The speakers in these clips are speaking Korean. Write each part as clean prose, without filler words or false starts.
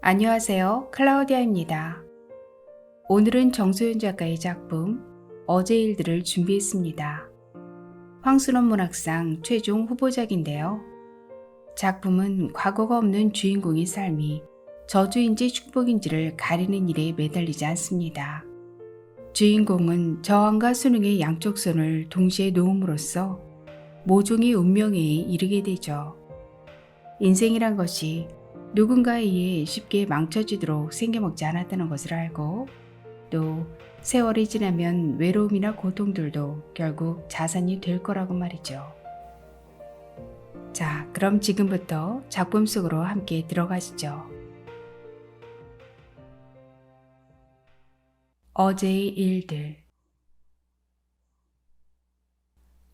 안녕하세요. 클라우디아입니다. 오늘은 정소연 작가의 작품 어제 일들을 준비했습니다. 황순원 문학상 최종 후보작인데요. 작품은 과거가 없는 주인공의 삶이 저주인지 축복인지를 가리는 일에 매달리지 않습니다. 주인공은 저항과 수능의 양쪽 손을 동시에 놓음으로써 모종의 운명에 이르게 되죠. 인생이란 것이 누군가에 의해 쉽게 망쳐지도록 생겨먹지 않았다는 것을 알고 또 세월이 지나면 외로움이나 고통들도 결국 자산이 될 거라고 말이죠. 자, 그럼 지금부터 작품 속으로 함께 들어가시죠. 어제의 일들.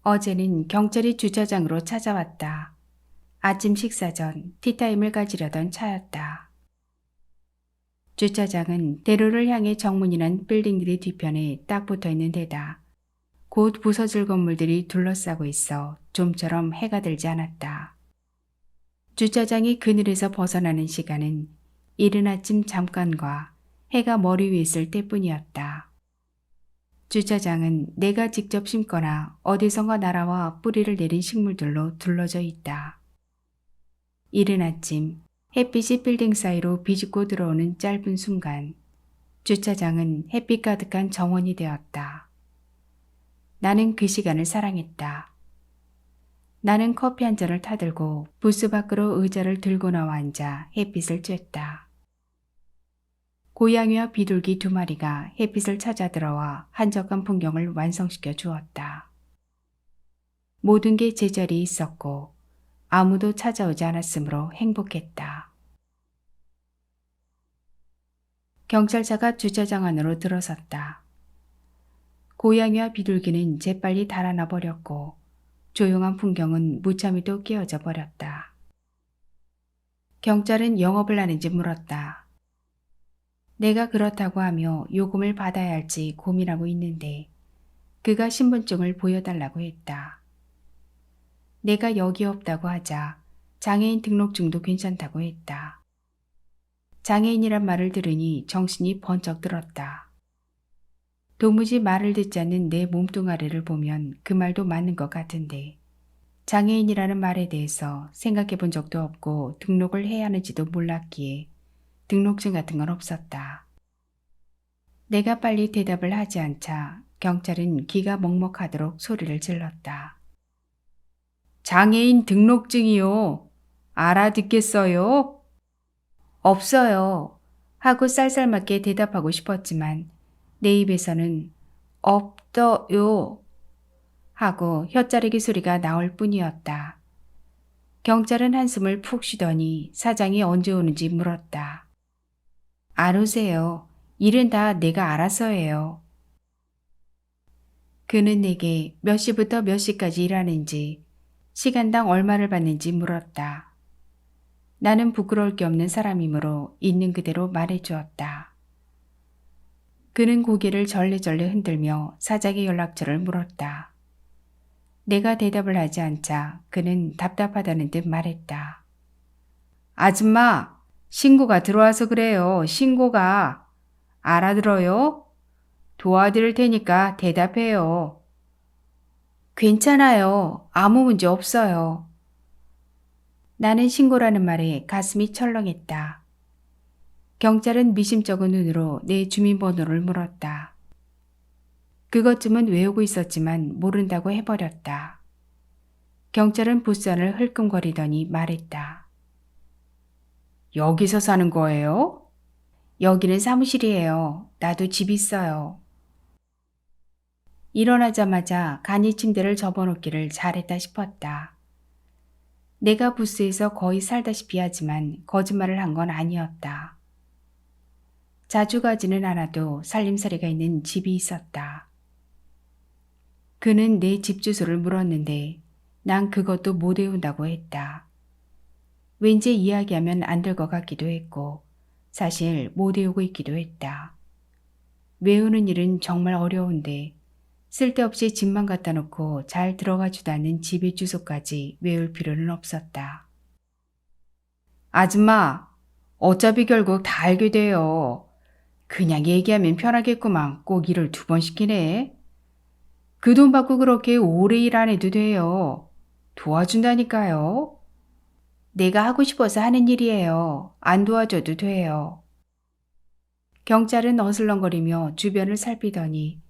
어제는 경찰이 주차장으로 찾아왔다. 아침 식사 전 티타임을 가지려던 차였다. 주차장은 대로를 향해 정문이란 빌딩들의 뒤편에 딱 붙어있는 데다 곧 부서질 건물들이 둘러싸고 있어 좀처럼 해가 들지 않았다. 주차장이 그늘에서 벗어나는 시간은 이른 아침 잠깐과 해가 머리 위에 있을 때뿐이었다. 주차장은 내가 직접 심거나 어디선가 날아와 뿌리를 내린 식물들로 둘러져 있다. 이른 아침 햇빛이 빌딩 사이로 비집고 들어오는 짧은 순간 주차장은 햇빛 가득한 정원이 되었다. 나는 그 시간을 사랑했다. 나는 커피 한 잔을 타들고 부스 밖으로 의자를 들고 나와 앉아 햇빛을 쬐다. 고양이와 비둘기 2마리가 햇빛을 찾아 들어와 한적한 풍경을 완성시켜 주었다. 모든 게 제자리에 있었고 아무도 찾아오지 않았으므로 행복했다. 경찰차가 주차장 안으로 들어섰다. 고양이와 비둘기는 재빨리 달아나 버렸고 조용한 풍경은 무참히도 깨어져 버렸다. 경찰은 영업을 하는지 물었다. 내가 그렇다고 하며 요금을 받아야 할지 고민하고 있는데 그가 신분증을 보여달라고 했다. 내가 여기 없다고 하자 장애인 등록증도 괜찮다고 했다. 장애인이란 말을 들으니 정신이 번쩍 들었다. 도무지 말을 듣지 않는 내 몸뚱아리를 보면 그 말도 맞는 것 같은데 장애인이라는 말에 대해서 생각해 본 적도 없고 등록을 해야 하는지도 몰랐기에 등록증 같은 건 없었다. 내가 빨리 대답을 하지 않자 경찰은 기가 먹먹하도록 소리를 질렀다. 장애인 등록증이요. 알아듣겠어요? 없어요. 하고 쌀쌀맞게 대답하고 싶었지만 내 입에서는 없어요. 하고 혀자르기 소리가 나올 뿐이었다. 경찰은 한숨을 푹 쉬더니 사장이 언제 오는지 물었다. 안 오세요. 일은 다 내가 알아서 해요. 그는 내게 몇 시부터 몇 시까지 일하는지 시간당 얼마를 받는지 물었다. 나는 부끄러울 게 없는 사람이므로 있는 그대로 말해주었다. 그는 고개를 절레절레 흔들며 사장의 연락처를 물었다. 내가 대답을 하지 않자 그는 답답하다는 듯 말했다. 아줌마, 신고가 들어와서 그래요. 신고가. 알아들어요? 도와드릴 테니까 대답해요. 괜찮아요. 아무 문제 없어요. 나는 신고라는 말에 가슴이 철렁했다. 경찰은 미심쩍은 눈으로 내 주민번호를 물었다. 그것쯤은 외우고 있었지만 모른다고 해버렸다. 경찰은 부스 안을 흘끔거리더니 말했다. 여기서 사는 거예요? 여기는 사무실이에요. 나도 집 있어요. 일어나자마자 간이 침대를 접어놓기를 잘했다 싶었다. 내가 부스에서 거의 살다시피 하지만 거짓말을 한 건 아니었다. 자주 가지는 않아도 살림살이가 있는 집이 있었다. 그는 내 집 주소를 물었는데 난 그것도 못 외운다고 했다. 왠지 이야기하면 안 될 것 같기도 했고 사실 못 외우고 있기도 했다. 외우는 일은 정말 어려운데 쓸데없이 집만 갖다 놓고 잘 들어가지도 않는 집의 주소까지 외울 필요는 없었다. 아줌마, 어차피 결국 다 알게 돼요. 그냥 얘기하면 편하겠구만. 꼭 일을 2번 시키네. 그 돈 받고 그렇게 오래 일 안 해도 돼요. 도와준다니까요. 내가 하고 싶어서 하는 일이에요. 안 도와줘도 돼요. 경찰은 어슬렁거리며 주변을 살피더니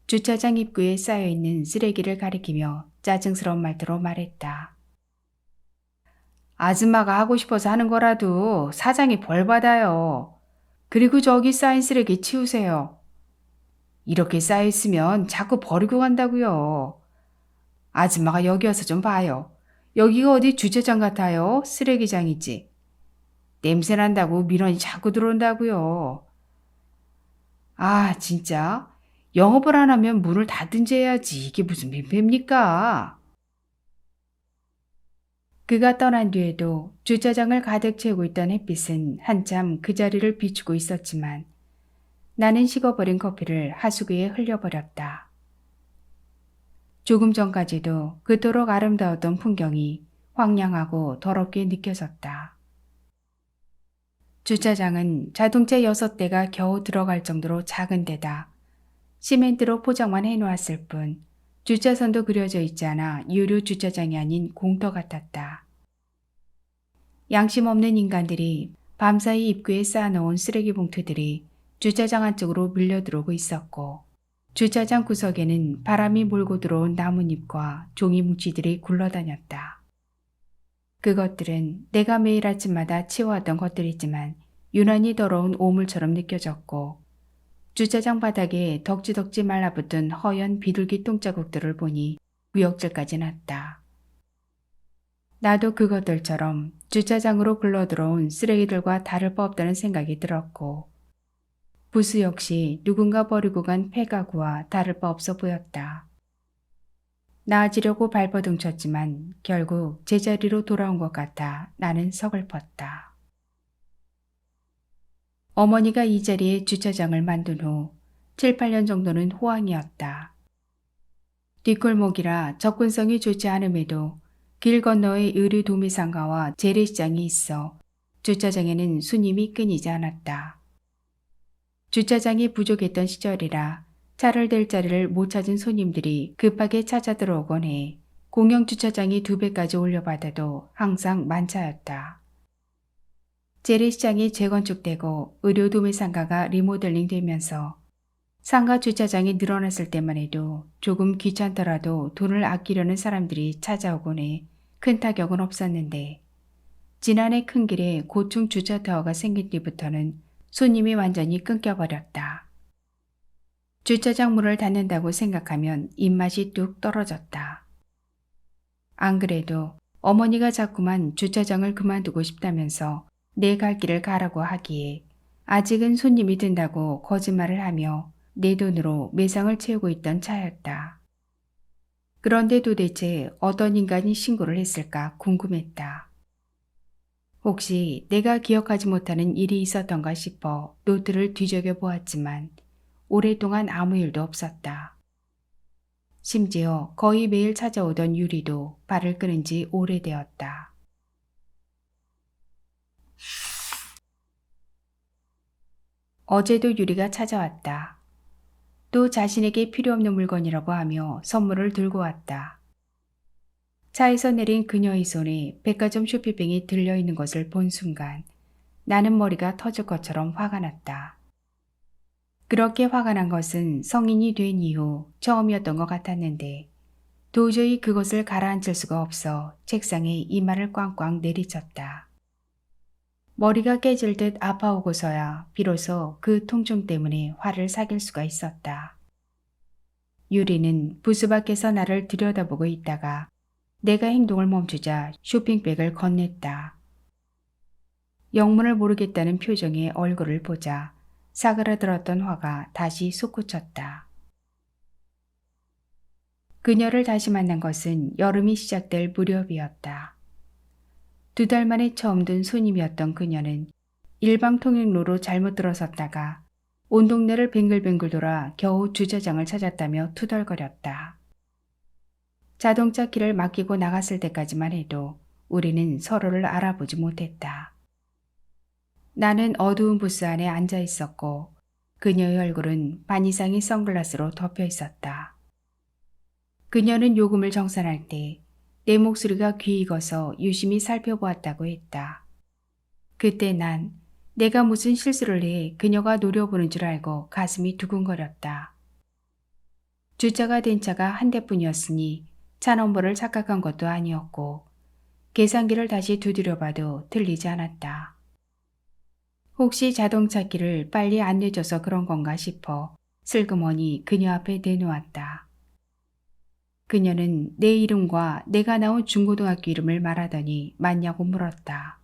주차장 입구에 쌓여있는 쓰레기를 가리키며 짜증스러운 말투로 말했다. 아줌마가 하고 싶어서 하는 거라도 사장이 벌 받아요. 그리고 저기 쌓인 쓰레기 치우세요. 이렇게 쌓여있으면 자꾸 버리고 간다고요. 아줌마가 여기 와서 좀 봐요. 여기가 어디 주차장 같아요? 쓰레기장이지. 냄새 난다고 민원이 자꾸 들어온다고요. 아, 진짜? 영업을 안 하면 문을 닫든지 해야지. 이게 무슨 민폐입니까? 그가 떠난 뒤에도 주차장을 가득 채우고 있던 햇빛은 한참 그 자리를 비추고 있었지만 나는 식어버린 커피를 하수구에 흘려버렸다. 조금 전까지도 그토록 아름다웠던 풍경이 황량하고 더럽게 느껴졌다. 주차장은 자동차 6대가 겨우 들어갈 정도로 작은 데다 시멘트로 포장만 해놓았을 뿐 주차선도 그려져 있지 않아 유료 주차장이 아닌 공터 같았다. 양심 없는 인간들이 밤사이 입구에 쌓아놓은 쓰레기 봉투들이 주차장 안쪽으로 밀려 들어오고 있었고 주차장 구석에는 바람이 몰고 들어온 나뭇잎과 종이 뭉치들이 굴러다녔다. 그것들은 내가 매일 아침마다 치워왔던 것들이지만 유난히 더러운 오물처럼 느껴졌고 주차장 바닥에 덕지덕지 말라붙은 허연 비둘기 똥자국들을 보니 구역질까지 났다. 나도 그것들처럼 주차장으로 굴러들어온 쓰레기들과 다를 바 없다는 생각이 들었고 부스 역시 누군가 버리고 간 폐가구와 다를 바 없어 보였다. 나아지려고 발버둥 쳤지만 결국 제자리로 돌아온 것 같아 나는 서글펐다. 어머니가 이 자리에 주차장을 만든 후 7, 8년 정도는 호황이었다. 뒷골목이라 접근성이 좋지 않음에도 길 건너에 의류 도매상가와 재래시장이 있어 주차장에는 손님이 끊이지 않았다. 주차장이 부족했던 시절이라 차를 댈 자리를 못 찾은 손님들이 급하게 찾아 들어오곤 해 공영 주차장이 2배까지 올려받아도 항상 만차였다. 재래시장이 재건축되고 의료 도매상가가 리모델링 되면서 상가 주차장이 늘어났을 때만 해도 조금 귀찮더라도 돈을 아끼려는 사람들이 찾아오곤 해 큰 타격은 없었는데 지난해 큰 길에 고층 주차타워가 생긴 뒤부터는 손님이 완전히 끊겨버렸다. 주차장 문을 닫는다고 생각하면 입맛이 뚝 떨어졌다. 안 그래도 어머니가 자꾸만 주차장을 그만두고 싶다면서 내 갈 길을 가라고 하기에 아직은 손님이 든다고 거짓말을 하며 내 돈으로 매상을 채우고 있던 차였다. 그런데 도대체 어떤 인간이 신고를 했을까 궁금했다. 혹시 내가 기억하지 못하는 일이 있었던가 싶어 노트를 뒤적여 보았지만 오랫동안 아무 일도 없었다. 심지어 거의 매일 찾아오던 유리도 발을 끊은 지 오래되었다. 어제도 유리가 찾아왔다. 또 자신에게 필요 없는 물건이라고 하며 선물을 들고 왔다. 차에서 내린 그녀의 손에 백화점 쇼핑백이 들려있는 것을 본 순간 나는 머리가 터질 것처럼 화가 났다. 그렇게 화가 난 것은 성인이 된 이후 처음이었던 것 같았는데 도저히 그것을 가라앉힐 수가 없어 책상에 이마를 꽝꽝 내리쳤다. 머리가 깨질 듯 아파오고서야 비로소 그 통증 때문에 화를 삭일 수가 있었다. 유리는 부스 밖에서 나를 들여다보고 있다가 내가 행동을 멈추자 쇼핑백을 건넸다. 영문을 모르겠다는 표정의 얼굴을 보자 사그라들었던 화가 다시 솟구쳤다. 그녀를 다시 만난 것은 여름이 시작될 무렵이었다. 2달 만에 처음 든 손님이었던 그녀는 일방통행로로 잘못 들어섰다가 온 동네를 뱅글뱅글 돌아 겨우 주차장을 찾았다며 투덜거렸다. 자동차 키를 맡기고 나갔을 때까지만 해도 우리는 서로를 알아보지 못했다. 나는 어두운 부스 안에 앉아 있었고 그녀의 얼굴은 반 이상이 선글라스로 덮여 있었다. 그녀는 요금을 정산할 때 내 목소리가 귀 익어서 유심히 살펴보았다고 했다. 그때 난 내가 무슨 실수를 해 그녀가 노려보는 줄 알고 가슴이 두근거렸다. 주차가 된 차가 한 대뿐이었으니 차 넘버를 착각한 것도 아니었고 계산기를 다시 두드려봐도 들리지 않았다. 혹시 자동차 키를 빨리 안 내줘서 그런 건가 싶어 슬그머니 그녀 앞에 내놓았다. 그녀는 내 이름과 내가 나온 중고등학교 이름을 말하더니 맞냐고 물었다.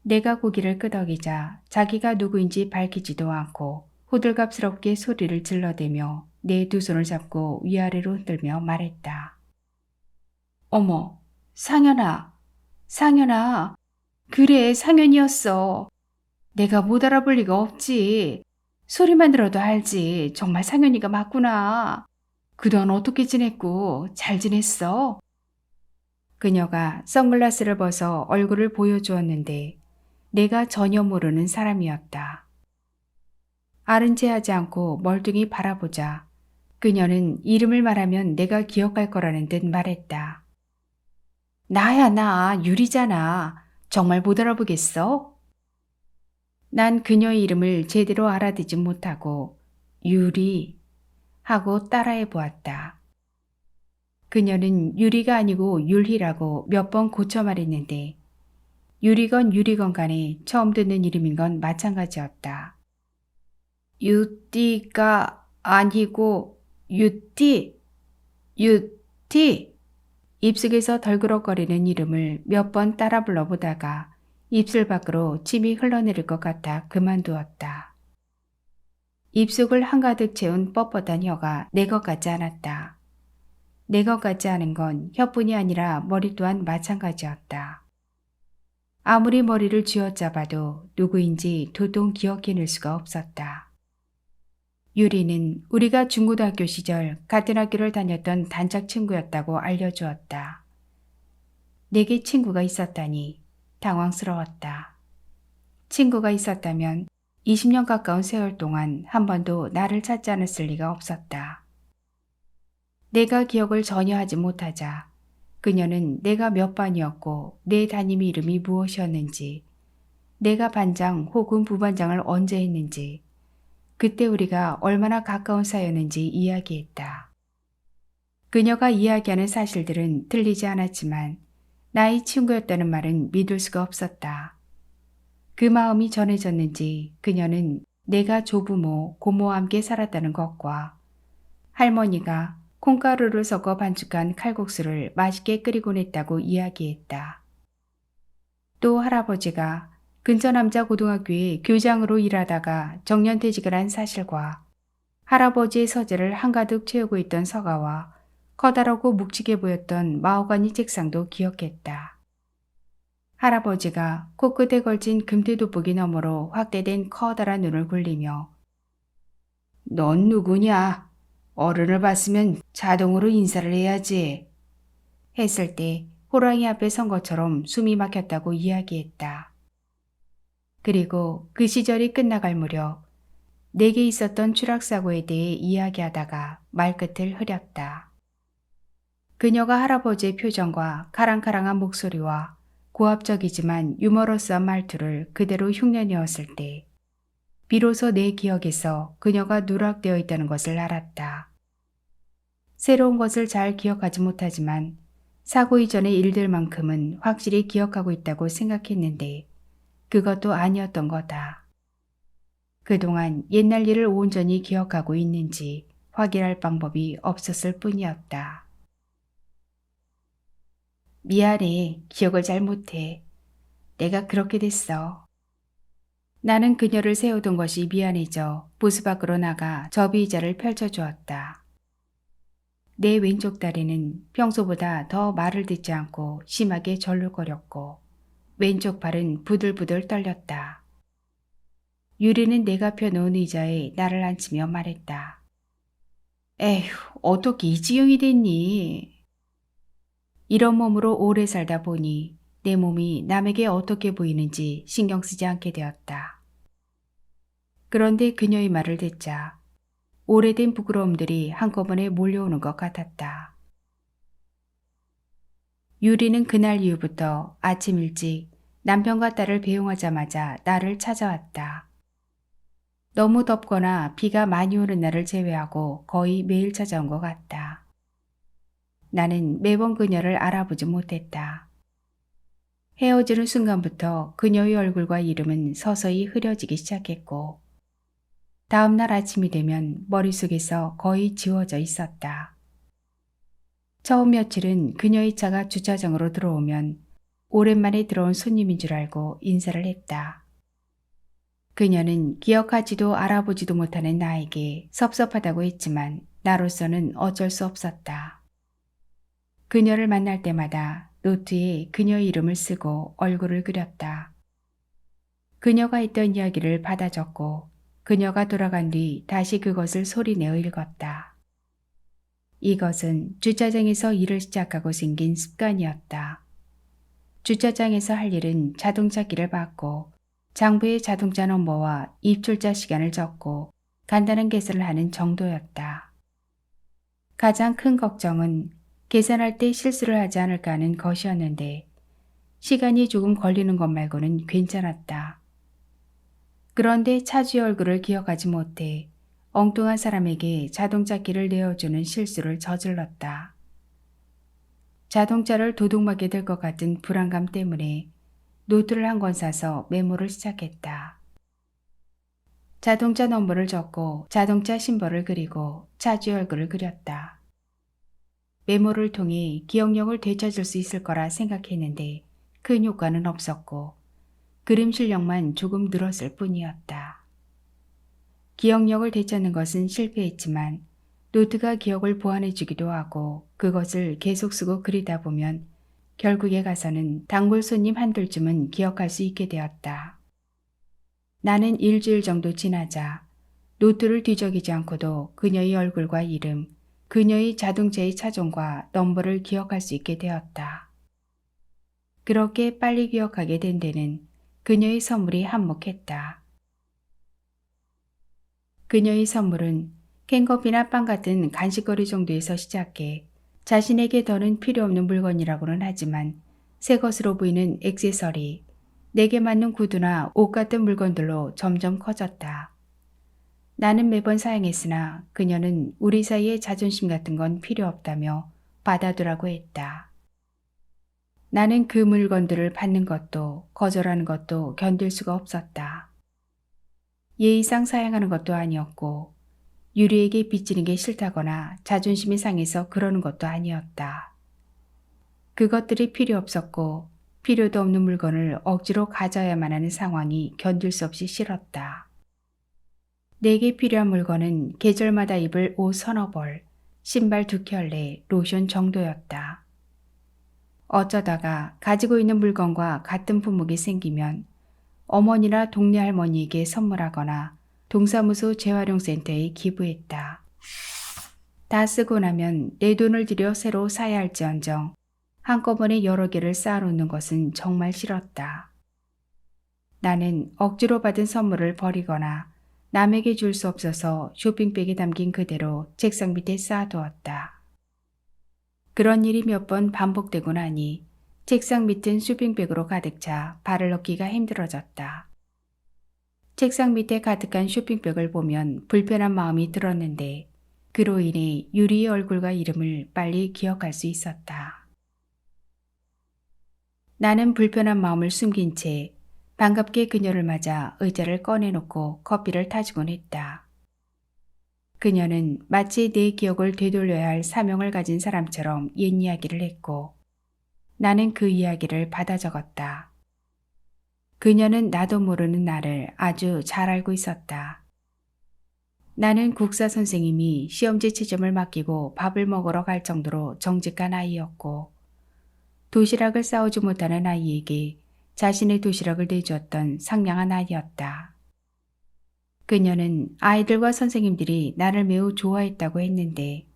내가 고개를 끄덕이자 자기가 누구인지 밝히지도 않고 호들갑스럽게 소리를 질러대며 내 두 손을 잡고 위아래로 흔들며 말했다. 어머, 상현아, 상현아, 그래 상현이었어. 내가 못 알아볼 리가 없지. 소리만 들어도 알지. 정말 상현이가 맞구나. 그동안 어떻게 지냈고 잘 지냈어? 그녀가 선글라스를 벗어 얼굴을 보여주었는데 내가 전혀 모르는 사람이었다. 아른 체 하지 않고 멀뚱히 바라보자 그녀는 이름을 말하면 내가 기억할 거라는 듯 말했다. 나야 나 유리잖아. 정말 못 알아보겠어? 난 그녀의 이름을 제대로 알아듣지 못하고 유리 하고 따라해 보았다. 그녀는 유리가 아니고 율희라고 몇 번 고쳐 말했는데 유리건 유리건 간에 처음 듣는 이름인 건 마찬가지였다. 유띠가 아니고 유띠, 유띠. 입속에서 덜그럭거리는 이름을 몇 번 따라 불러보다가 입술 밖으로 침이 흘러내릴 것 같아 그만두었다. 입속을 한가득 채운 뻣뻣한 혀가 내 것 같지 않았다. 내 것 같지 않은 건 혀뿐이 아니라 머리 또한 마찬가지였다. 아무리 머리를 쥐어짜봐도 누구인지 도통 기억해낼 수가 없었다. 유리는 우리가 중고등학교 시절 같은 학교를 다녔던 단짝 친구였다고 알려주었다. 내게 친구가 있었다니 당황스러웠다. 친구가 있었다면 20년 가까운 세월 동안 한 번도 나를 찾지 않았을 리가 없었다. 내가 기억을 전혀 하지 못하자 그녀는 내가 몇 반이었고 내 담임 이름이 무엇이었는지, 내가 반장 혹은 부반장을 언제 했는지, 그때 우리가 얼마나 가까운 사이였는지 이야기했다. 그녀가 이야기하는 사실들은 틀리지 않았지만 나의 친구였다는 말은 믿을 수가 없었다. 그 마음이 전해졌는지 그녀는 내가 조부모, 고모와 함께 살았다는 것과 할머니가 콩가루를 섞어 반죽한 칼국수를 맛있게 끓이곤 했다고 이야기했다. 또 할아버지가 근처 남자 고등학교에 교장으로 일하다가 정년퇴직을 한 사실과 할아버지의 서재를 한가득 채우고 있던 서가와 커다랗고 묵직해 보였던 마호가니 책상도 기억했다. 할아버지가 코끝에 걸친 금태 돋보기 너머로 확대된 커다란 눈을 굴리며 넌 누구냐? 어른을 봤으면 자동으로 인사를 해야지. 했을 때 호랑이 앞에 선 것처럼 숨이 막혔다고 이야기했다. 그리고 그 시절이 끝나갈 무렵 내게 있었던 추락사고에 대해 이야기하다가 말끝을 흐렸다. 그녀가 할아버지의 표정과 카랑카랑한 목소리와 고압적이지만 유머러스한 말투를 그대로 흉내내었을 때 비로소 내 기억에서 그녀가 누락되어 있다는 것을 알았다. 새로운 것을 잘 기억하지 못하지만 사고 이전의 일들만큼은 확실히 기억하고 있다고 생각했는데 그것도 아니었던 거다. 그동안 옛날 일을 온전히 기억하고 있는지 확인할 방법이 없었을 뿐이었다. 미안해. 기억을 잘 못해. 내가 그렇게 됐어. 나는 그녀를 세우던 것이 미안해져 부스 밖으로 나가 접이의자를 펼쳐주었다. 내 왼쪽 다리는 평소보다 더 말을 듣지 않고 심하게 절룩거렸고 왼쪽 발은 부들부들 떨렸다. 유리는 내가 펴놓은 의자에 나를 앉히며 말했다. 에휴, 어떻게 이 지경이 됐니? 이런 몸으로 오래 살다 보니 내 몸이 남에게 어떻게 보이는지 신경 쓰지 않게 되었다. 그런데 그녀의 말을 듣자 오래된 부끄러움들이 한꺼번에 몰려오는 것 같았다. 유리는 그날 이후부터 아침 일찍 남편과 딸을 배웅하자마자 나를 찾아왔다. 너무 덥거나 비가 많이 오는 날을 제외하고 거의 매일 찾아온 것 같다. 나는 매번 그녀를 알아보지 못했다. 헤어지는 순간부터 그녀의 얼굴과 이름은 서서히 흐려지기 시작했고 다음 날 아침이 되면 머릿속에서 거의 지워져 있었다. 처음 며칠은 그녀의 차가 주차장으로 들어오면 오랜만에 들어온 손님인 줄 알고 인사를 했다. 그녀는 기억하지도 알아보지도 못하는 나에게 섭섭하다고 했지만 나로서는 어쩔 수 없었다. 그녀를 만날 때마다 노트에 그녀의 이름을 쓰고 얼굴을 그렸다. 그녀가 했던 이야기를 받아 적고 그녀가 돌아간 뒤 다시 그것을 소리내어 읽었다. 이것은 주차장에서 일을 시작하고 생긴 습관이었다. 주차장에서 할 일은 자동차 키를 받고 장부에 자동차 넘버와 입출자 시간을 적고 간단한 계산을 하는 정도였다. 가장 큰 걱정은 계산할 때 실수를 하지 않을까 하는 것이었는데 시간이 조금 걸리는 것 말고는 괜찮았다. 그런데 차주의 얼굴을 기억하지 못해 엉뚱한 사람에게 자동차 키를 내어주는 실수를 저질렀다. 자동차를 도둑맞게 될 것 같은 불안감 때문에 노트를 한 권 사서 메모를 시작했다. 자동차 넘버를 적고 자동차 심벌을 그리고 차주의 얼굴을 그렸다. 메모를 통해 기억력을 되찾을 수 있을 거라 생각했는데 큰 효과는 없었고 그림 실력만 조금 늘었을 뿐이었다. 기억력을 되찾는 것은 실패했지만 노트가 기억을 보완해주기도 하고 그것을 계속 쓰고 그리다 보면 결국에 가서는 단골 손님 한둘쯤은 기억할 수 있게 되었다. 나는 일주일 정도 지나자 노트를 뒤적이지 않고도 그녀의 얼굴과 이름, 그녀의 자동차의 차종과 넘버를 기억할 수 있게 되었다. 그렇게 빨리 기억하게 된 데는 그녀의 선물이 한몫했다. 그녀의 선물은 캔커피나 빵 같은 간식거리 정도에서 시작해 자신에게 더는 필요 없는 물건이라고는 하지만 새 것으로 보이는 액세서리, 내게 맞는 구두나 옷 같은 물건들로 점점 커졌다. 나는 매번 사양했으나 그녀는 우리 사이에 자존심 같은 건 필요 없다며 받아두라고 했다. 나는 그 물건들을 받는 것도 거절하는 것도 견딜 수가 없었다. 예의상 사양하는 것도 아니었고 유리에게 빚지는 게 싫다거나 자존심이 상해서 그러는 것도 아니었다. 그것들이 필요 없었고 필요도 없는 물건을 억지로 가져야만 하는 상황이 견딜 수 없이 싫었다. 내게 필요한 물건은 계절마다 입을 옷 서너 벌, 신발 두 켤레, 로션 정도였다. 어쩌다가 가지고 있는 물건과 같은 품목이 생기면 어머니나 동네 할머니에게 선물하거나 동사무소 재활용센터에 기부했다. 다 쓰고 나면 내 돈을 들여 새로 사야 할지언정 한꺼번에 여러 개를 쌓아놓는 것은 정말 싫었다. 나는 억지로 받은 선물을 버리거나 남에게 줄 수 없어서 쇼핑백에 담긴 그대로 책상 밑에 쌓아두었다. 그런 일이 몇 번 반복되고 나니 책상 밑은 쇼핑백으로 가득 차 발을 넣기가 힘들어졌다. 책상 밑에 가득한 쇼핑백을 보면 불편한 마음이 들었는데 그로 인해 유리의 얼굴과 이름을 빨리 기억할 수 있었다. 나는 불편한 마음을 숨긴 채 반갑게 그녀를 맞아 의자를 꺼내놓고 커피를 타주곤 했다. 그녀는 마치 내 기억을 되돌려야 할 사명을 가진 사람처럼 옛 이야기를 했고 나는 그 이야기를 받아 적었다. 그녀는 나도 모르는 나를 아주 잘 알고 있었다. 나는 국사 선생님이 시험지 채점을 맡기고 밥을 먹으러 갈 정도로 정직한 아이였고 도시락을 싸오지 못하는 아이에게 자신의 도시락을 내주었던 상냥한 아이였다. 그녀는 아이들과 선생님들이 나를 매우 좋아했다고 했는데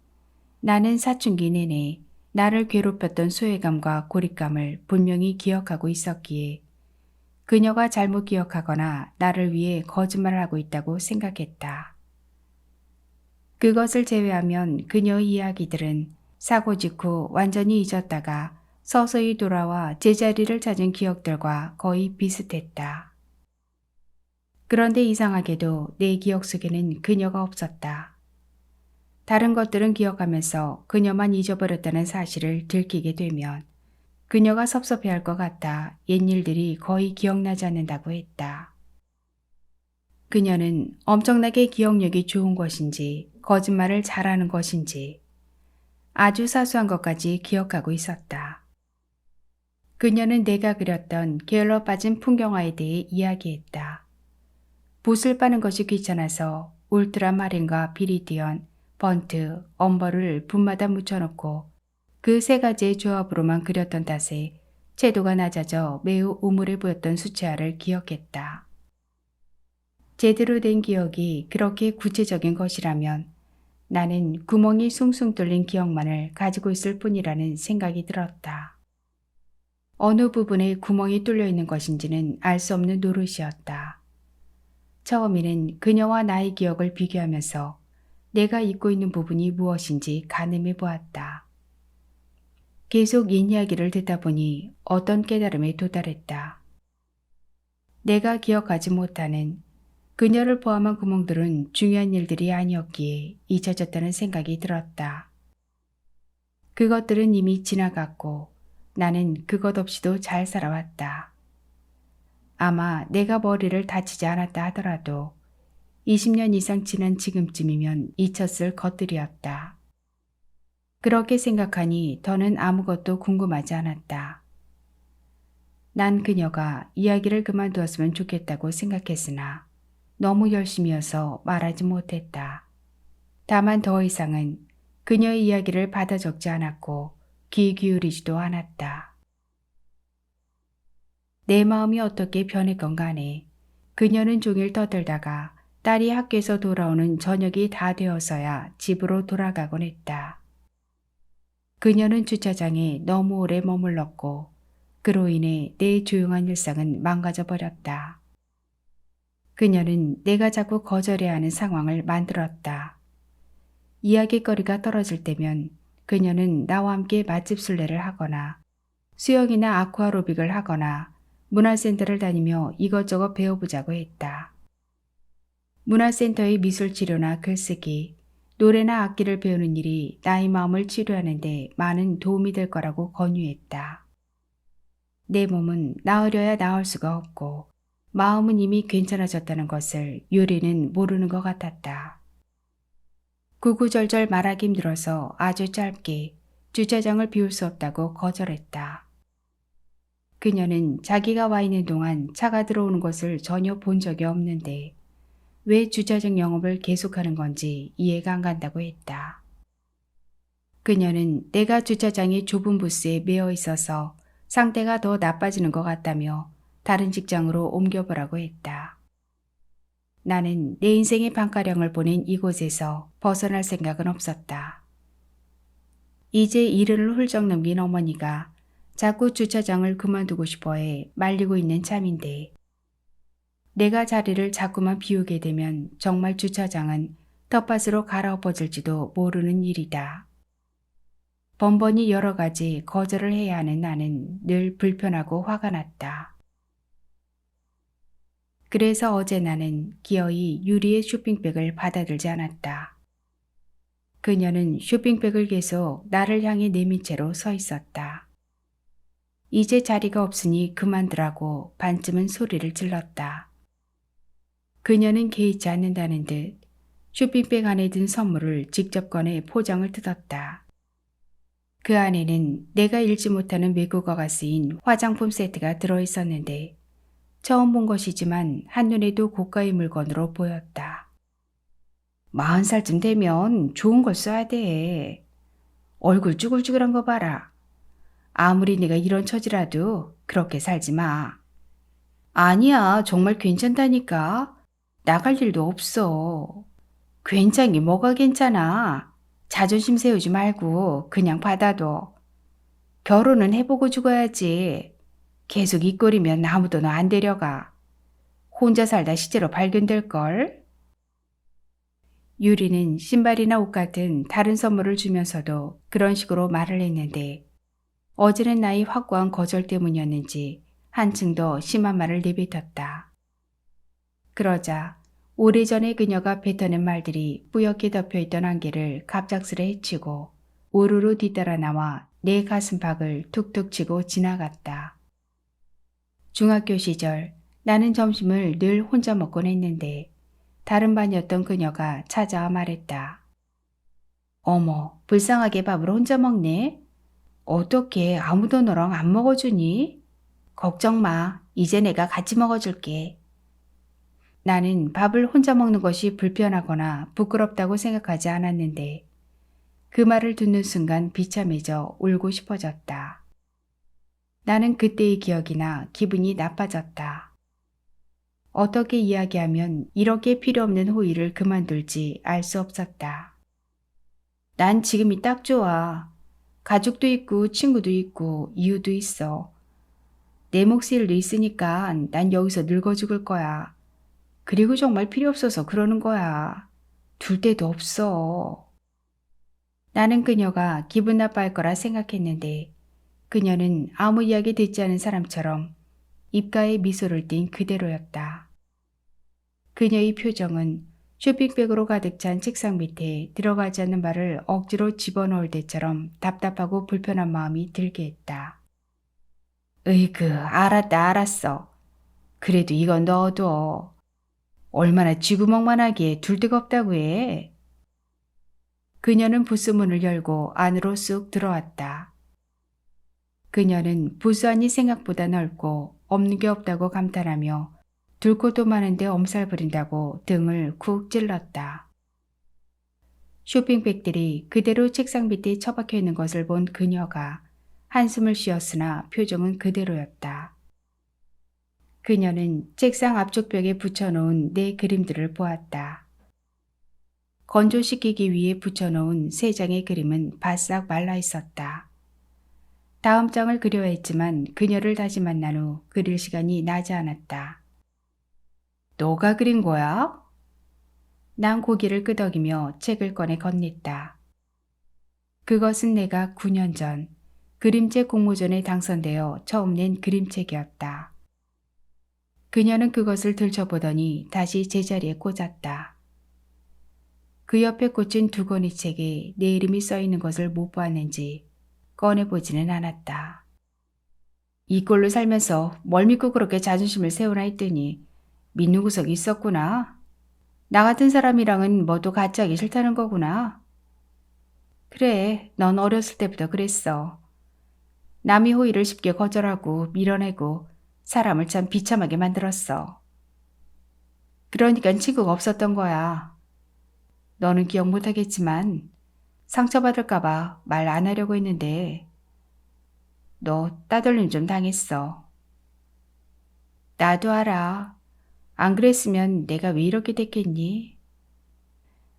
나는 사춘기 내내 나를 괴롭혔던 소외감과 고립감을 분명히 기억하고 있었기에 그녀가 잘못 기억하거나 나를 위해 거짓말을 하고 있다고 생각했다. 그것을 제외하면 그녀의 이야기들은 사고 직후 완전히 잊었다가 서서히 돌아와 제자리를 찾은 기억들과 거의 비슷했다. 그런데 이상하게도 내 기억 속에는 그녀가 없었다. 다른 것들은 기억하면서 그녀만 잊어버렸다는 사실을 들키게 되면 그녀가 섭섭해할 것 같아 옛 일들이 거의 기억나지 않는다고 했다. 그녀는 엄청나게 기억력이 좋은 것인지 거짓말을 잘하는 것인지 아주 사소한 것까지 기억하고 있었다. 그녀는 내가 그렸던 게을러 빠진 풍경화에 대해 이야기했다. 붓을 빠는 것이 귀찮아서 울트라마린과 비리디언, 번트, 엄버를 붓마다 묻혀놓고 그 세 가지의 조합으로만 그렸던 탓에 채도가 낮아져 매우 우물해 보였던 수채화를 기억했다. 제대로 된 기억이 그렇게 구체적인 것이라면 나는 구멍이 숭숭 뚫린 기억만을 가지고 있을 뿐이라는 생각이 들었다. 어느 부분에 구멍이 뚫려 있는 것인지는 알 수 없는 노릇이었다. 처음에는 그녀와 나의 기억을 비교하면서 내가 잊고 있는 부분이 무엇인지 가늠해 보았다. 계속 옛 이야기를 듣다 보니 어떤 깨달음에 도달했다. 내가 기억하지 못하는 그녀를 포함한 구멍들은 중요한 일들이 아니었기에 잊혀졌다는 생각이 들었다. 그것들은 이미 지나갔고 나는 그것 없이도 잘 살아왔다. 아마 내가 머리를 다치지 않았다 하더라도 20년 이상 지난 지금쯤이면 잊혔을 것들이었다. 그렇게 생각하니 더는 아무것도 궁금하지 않았다. 난 그녀가 이야기를 그만두었으면 좋겠다고 생각했으나 너무 열심히여서 말하지 못했다. 다만 더 이상은 그녀의 이야기를 받아 적지 않았고 귀 기울이지도 않았다. 내 마음이 어떻게 변했건 간에 그녀는 종일 떠들다가 딸이 학교에서 돌아오는 저녁이 다 되어서야 집으로 돌아가곤 했다. 그녀는 주차장에 너무 오래 머물렀고 그로 인해 내 조용한 일상은 망가져 버렸다. 그녀는 내가 자꾸 거절해야 하는 상황을 만들었다. 이야기거리가 떨어질 때면 그녀는 나와 함께 맛집 순례를 하거나 수영이나 아쿠아로빅을 하거나 문화센터를 다니며 이것저것 배워보자고 했다. 문화센터의 미술치료나 글쓰기, 노래나 악기를 배우는 일이 나의 마음을 치료하는 데 많은 도움이 될 거라고 권유했다. 내 몸은 나으려야 나을 수가 없고 마음은 이미 괜찮아졌다는 것을 유리는 모르는 것 같았다. 구구절절 말하기 힘들어서 아주 짧게 주차장을 비울 수 없다고 거절했다. 그녀는 자기가 와 있는 동안 차가 들어오는 것을 전혀 본 적이 없는데 왜 주차장 영업을 계속하는 건지 이해가 안 간다고 했다. 그녀는 내가 주차장의 좁은 부스에 매여 있어서 상태가 더 나빠지는 것 같다며 다른 직장으로 옮겨보라고 했다. 나는 내 인생의 반가량을 보낸 이곳에서 벗어날 생각은 없었다. 이제 70을 훌쩍 넘긴 어머니가 자꾸 주차장을 그만두고 싶어해 말리고 있는 참인데 내가 자리를 자꾸만 비우게 되면 정말 주차장은 텃밭으로 갈아엎어질지도 모르는 일이다. 번번이 여러 가지 거절을 해야 하는 나는 늘 불편하고 화가 났다. 그래서 어제 나는 기어이 유리의 쇼핑백을 받아들지 않았다. 그녀는 쇼핑백을 계속 나를 향해 내민 채로 서 있었다. 이제 자리가 없으니 그만두라고 반쯤은 소리를 질렀다. 그녀는 개의치 않는다는 듯 쇼핑백 안에 든 선물을 직접 꺼내 포장을 뜯었다. 그 안에는 내가 읽지 못하는 외국어가 쓰인 화장품 세트가 들어있었는데 처음 본 것이지만 한눈에도 고가의 물건으로 보였다. 40살쯤 되면 좋은 걸 써야 돼. 얼굴 쭈글쭈글한 거 봐라. 아무리 네가 이런 처지라도 그렇게 살지 마. 아니야, 정말 괜찮다니까. 나갈 일도 없어. 괜찮긴 뭐가 괜찮아. 자존심 세우지 말고 그냥 받아둬. 결혼은 해보고 죽어야지. 계속 이 꼴이면 아무도 너 안 데려가. 혼자 살다 시체로 발견될걸? 유리는 신발이나 옷 같은 다른 선물을 주면서도 그런 식으로 말을 했는데 어제는 나의 확고한 거절 때문이었는지 한층 더 심한 말을 내뱉었다. 그러자 오래전에 그녀가 뱉어낸 말들이 뿌옇게 덮여있던 안개를 갑작스레 헤치고 우르르 뒤따라 나와 내 가슴팍을 툭툭 치고 지나갔다. 중학교 시절 나는 점심을 늘 혼자 먹곤 했는데 다른 반이었던 그녀가 찾아와 말했다. 어머, 불쌍하게 밥을 혼자 먹네? 어떻게 아무도 너랑 안 먹어주니? 걱정 마. 이제 내가 같이 먹어줄게. 나는 밥을 혼자 먹는 것이 불편하거나 부끄럽다고 생각하지 않았는데 그 말을 듣는 순간 비참해져 울고 싶어졌다. 나는 그때의 기억이나 기분이 나빠졌다. 어떻게 이야기하면 이렇게 필요 없는 호의를 그만둘지 알 수 없었다. 난 지금이 딱 좋아. 가족도 있고 친구도 있고 이유도 있어. 내 몫일 일도 있으니까 난 여기서 늙어 죽을 거야. 그리고 정말 필요 없어서 그러는 거야. 둘 데도 없어. 나는 그녀가 기분 나빠할 거라 생각했는데 그녀는 아무 이야기 듣지 않은 사람처럼 입가에 미소를 띤 그대로였다. 그녀의 표정은 쇼핑백으로 가득 찬 책상 밑에 들어가지 않는 발을 억지로 집어넣을 때처럼 답답하고 불편한 마음이 들게 했다. 으이그, 알았어. 그래도 이건 넣어둬. 얼마나 쥐구멍만하기에 둘 데가 없다고 해. 그녀는 부스문을 열고 안으로 쑥 들어왔다. 그녀는 부스 안이 생각보다 넓고 없는 게 없다고 감탄하며 둘 곳도 많은데 엄살 부린다고 등을 쿡 찔렀다. 쇼핑백들이 그대로 책상 밑에 처박혀 있는 것을 본 그녀가 한숨을 쉬었으나 표정은 그대로였다. 그녀는 책상 앞쪽 벽에 붙여놓은 내 그림들을 보았다. 건조시키기 위해 붙여놓은 세 장의 그림은 바싹 말라 있었다. 다음 장을 그려야 했지만 그녀를 다시 만난 후 그릴 시간이 나지 않았다. 너가 그린 거야? 난 고개를 끄덕이며 책을 꺼내 건넸다. 그것은 내가 9년 전 그림책 공모전에 당선되어 처음 낸 그림책이었다. 그녀는 그것을 들춰보더니 다시 제자리에 꽂았다. 그 옆에 꽂힌 두 권의 책에 내 이름이 써있는 것을 못 보았는지 꺼내보지는 않았다. 이 꼴로 살면서 뭘 믿고 그렇게 자존심을 세우나 했더니 믿는 구석이 있었구나. 나 같은 사람이랑은 뭐도 같이 하기 싫다는 거구나. 그래, 넌 어렸을 때부터 그랬어. 남의 호의를 쉽게 거절하고 밀어내고 사람을 참 비참하게 만들었어. 그러니까 친구가 없었던 거야. 너는 기억 못하겠지만 상처받을까봐 말 안 하려고 했는데 너 따돌림 좀 당했어. 나도 알아. 안 그랬으면 내가 왜 이렇게 됐겠니?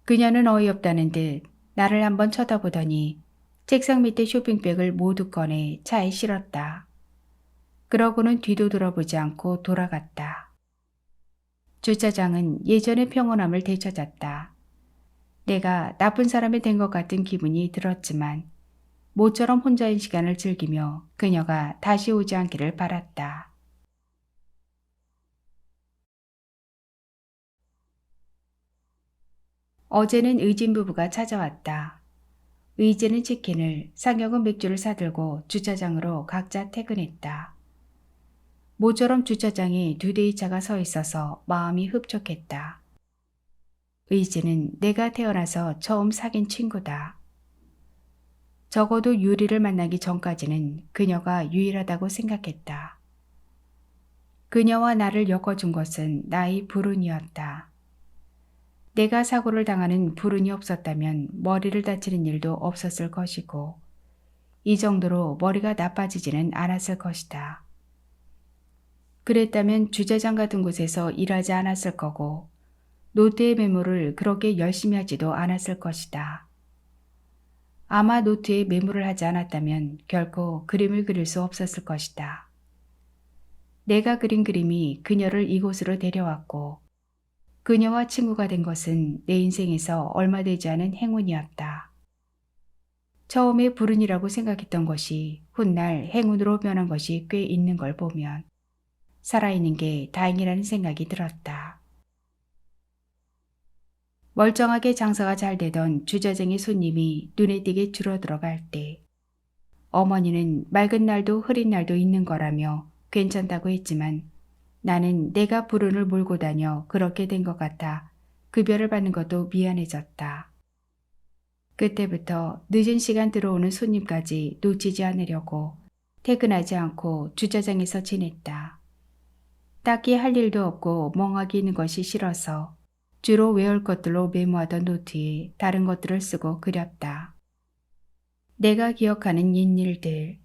그녀는 어이없다는 듯 나를 한번 쳐다보더니 책상 밑에 쇼핑백을 모두 꺼내 차에 실었다. 그러고는 뒤도 돌아보지 않고 돌아갔다. 주차장은 예전의 평온함을 되찾았다. 내가 나쁜 사람이 된 것 같은 기분이 들었지만 모처럼 혼자인 시간을 즐기며 그녀가 다시 오지 않기를 바랐다. 어제는 의진 부부가 찾아왔다. 의진은 치킨을, 상혁은 맥주를 사들고 주차장으로 각자 퇴근했다. 모처럼 주차장에 두 대의 차가 서 있어서 마음이 흡족했다. 의진은 내가 태어나서 처음 사귄 친구다. 적어도 유리를 만나기 전까지는 그녀가 유일하다고 생각했다. 그녀와 나를 엮어준 것은 나의 불운이었다. 내가 사고를 당하는 불운이 없었다면 머리를 다치는 일도 없었을 것이고 이 정도로 머리가 나빠지지는 않았을 것이다. 그랬다면 주차장 같은 곳에서 일하지 않았을 거고 노트의 메모를 그렇게 열심히 하지도 않았을 것이다. 아마 노트에 메모를 하지 않았다면 결코 그림을 그릴 수 없었을 것이다. 내가 그린 그림이 그녀를 이곳으로 데려왔고 그녀와 친구가 된 것은 내 인생에서 얼마 되지 않은 행운이었다. 처음에 불운이라고 생각했던 것이 훗날 행운으로 변한 것이 꽤 있는 걸 보면 살아있는 게 다행이라는 생각이 들었다. 멀쩡하게 장사가 잘 되던 주저쟁이 손님이 눈에 띄게 줄어들어갈 때 어머니는 맑은 날도 흐린 날도 있는 거라며 괜찮다고 했지만 나는 내가 불운을 몰고 다녀 그렇게 된 것 같아 급여를 받는 것도 미안해졌다. 그때부터 늦은 시간 들어오는 손님까지 놓치지 않으려고 퇴근하지 않고 주차장에서 지냈다. 딱히 할 일도 없고 멍하게 있는 것이 싫어서 주로 외울 것들로 메모하던 노트에 다른 것들을 쓰고 그렸다. 내가 기억하는 옛일들,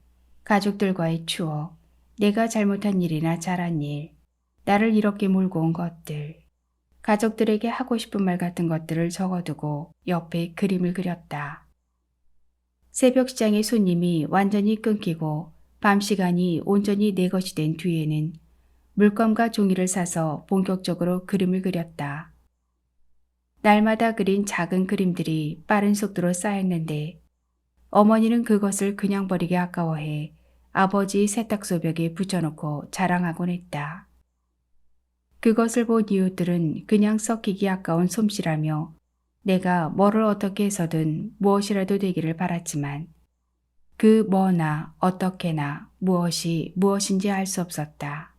가족들과의 추억, 내가 잘못한 일이나 잘한 일, 나를 이렇게 몰고 온 것들, 가족들에게 하고 싶은 말 같은 것들을 적어두고 옆에 그림을 그렸다. 새벽 시장의 손님이 완전히 끊기고 밤 시간이 온전히 내 것이 된 뒤에는 물감과 종이를 사서 본격적으로 그림을 그렸다. 날마다 그린 작은 그림들이 빠른 속도로 쌓였는데 어머니는 그것을 그냥 버리기 아까워해 아버지의 세탁소 벽에 붙여놓고 자랑하곤 했다. 그것을 본 이웃들은 그냥 썩히기 아까운 솜씨라며 내가 뭐를 어떻게 해서든 무엇이라도 되기를 바랐지만 그 뭐나 어떻게나 무엇이 무엇인지 알 수 없었다.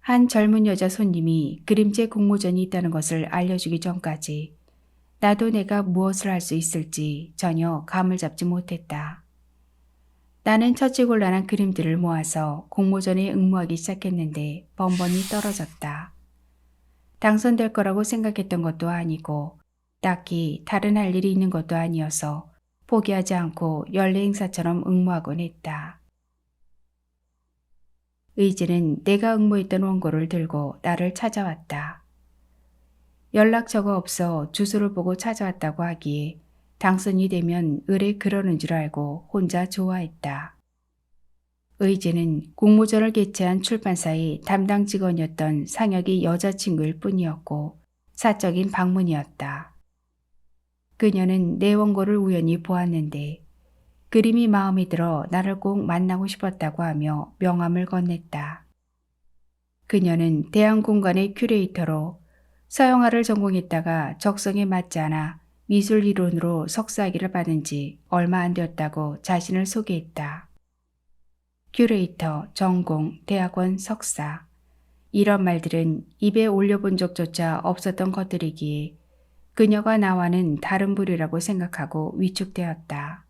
한 젊은 여자 손님이 그림체 공모전이 있다는 것을 알려주기 전까지 나도 내가 무엇을 할 수 있을지 전혀 감을 잡지 못했다. 나는 처치곤란한 그림들을 모아서 공모전에 응모하기 시작했는데 번번이 떨어졌다. 당선될 거라고 생각했던 것도 아니고 딱히 다른 할 일이 있는 것도 아니어서 포기하지 않고 연례 행사처럼 응모하곤 했다. 의지는 내가 응모했던 원고를 들고 나를 찾아왔다. 연락처가 없어 주소를 보고 찾아왔다고 하기에 당선이 되면 의뢰 그러는 줄 알고 혼자 좋아했다. 의지는 공모전을 개최한 출판사의 담당 직원이었던 상혁이 여자친구일 뿐이었고 사적인 방문이었다. 그녀는 내 원고를 우연히 보았는데 그림이 마음에 들어 나를 꼭 만나고 싶었다고 하며 명함을 건넸다. 그녀는 대한공관의 큐레이터로 서영화를 전공했다가 적성에 맞지 않아 미술 이론으로 석사학위를 받은 지 얼마 안 되었다고 자신을 소개했다. 큐레이터, 전공, 대학원, 석사 이런 말들은 입에 올려본 적조차 없었던 것들이기에 그녀가 나와는 다른 부류라고 생각하고 위축되었다.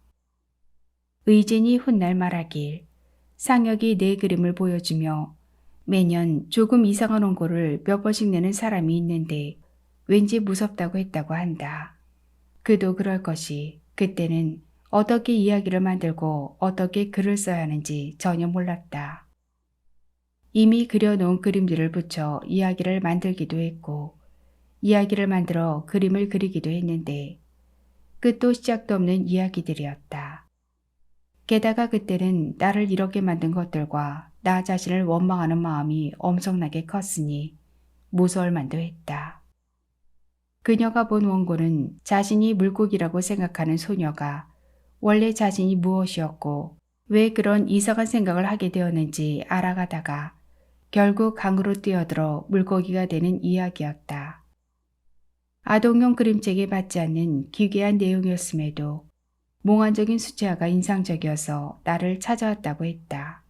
의진이 훗날 말하길 상혁이 내 그림을 보여주며 매년 조금 이상한 원고를 몇 번씩 내는 사람이 있는데 왠지 무섭다고 했다고 한다. 그도 그럴 것이 그때는 어떻게 이야기를 만들고 어떻게 글을 써야 하는지 전혀 몰랐다. 이미 그려놓은 그림들을 붙여 이야기를 만들기도 했고 이야기를 만들어 그림을 그리기도 했는데 끝도 시작도 없는 이야기들이었다. 게다가 그때는 나를 이렇게 만든 것들과 나 자신을 원망하는 마음이 엄청나게 컸으니 무서울 만도 했다. 그녀가 본 원고는 자신이 물고기라고 생각하는 소녀가 원래 자신이 무엇이었고 왜 그런 이상한 생각을 하게 되었는지 알아가다가 결국 강으로 뛰어들어 물고기가 되는 이야기였다. 아동용 그림책에 받지 않는 기괴한 내용이었음에도 몽환적인 수채화가 인상적이어서 나를 찾아왔다고 했다.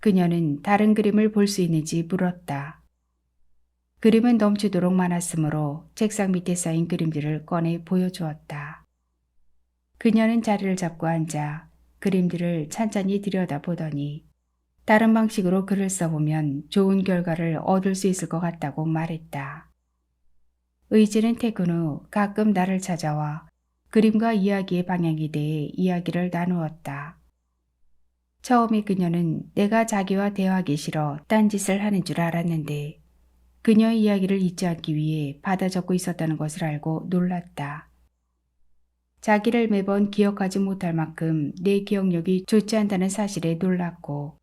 그녀는 다른 그림을 볼 수 있는지 물었다. 그림은 넘치도록 많았으므로 책상 밑에 쌓인 그림들을 꺼내 보여주었다. 그녀는 자리를 잡고 앉아 그림들을 찬찬히 들여다보더니 다른 방식으로 글을 써보면 좋은 결과를 얻을 수 있을 것 같다고 말했다. 의지는 퇴근 후 가끔 나를 찾아와 그림과 이야기의 방향에 대해 이야기를 나누었다. 처음에 그녀는 내가 자기와 대화하기 싫어 딴짓을 하는 줄 알았는데 그녀의 이야기를 잊지 않기 위해 받아 적고 있었다는 것을 알고 놀랐다. 자기를 매번 기억하지 못할 만큼 내 기억력이 좋지 않다는 사실에 놀랐고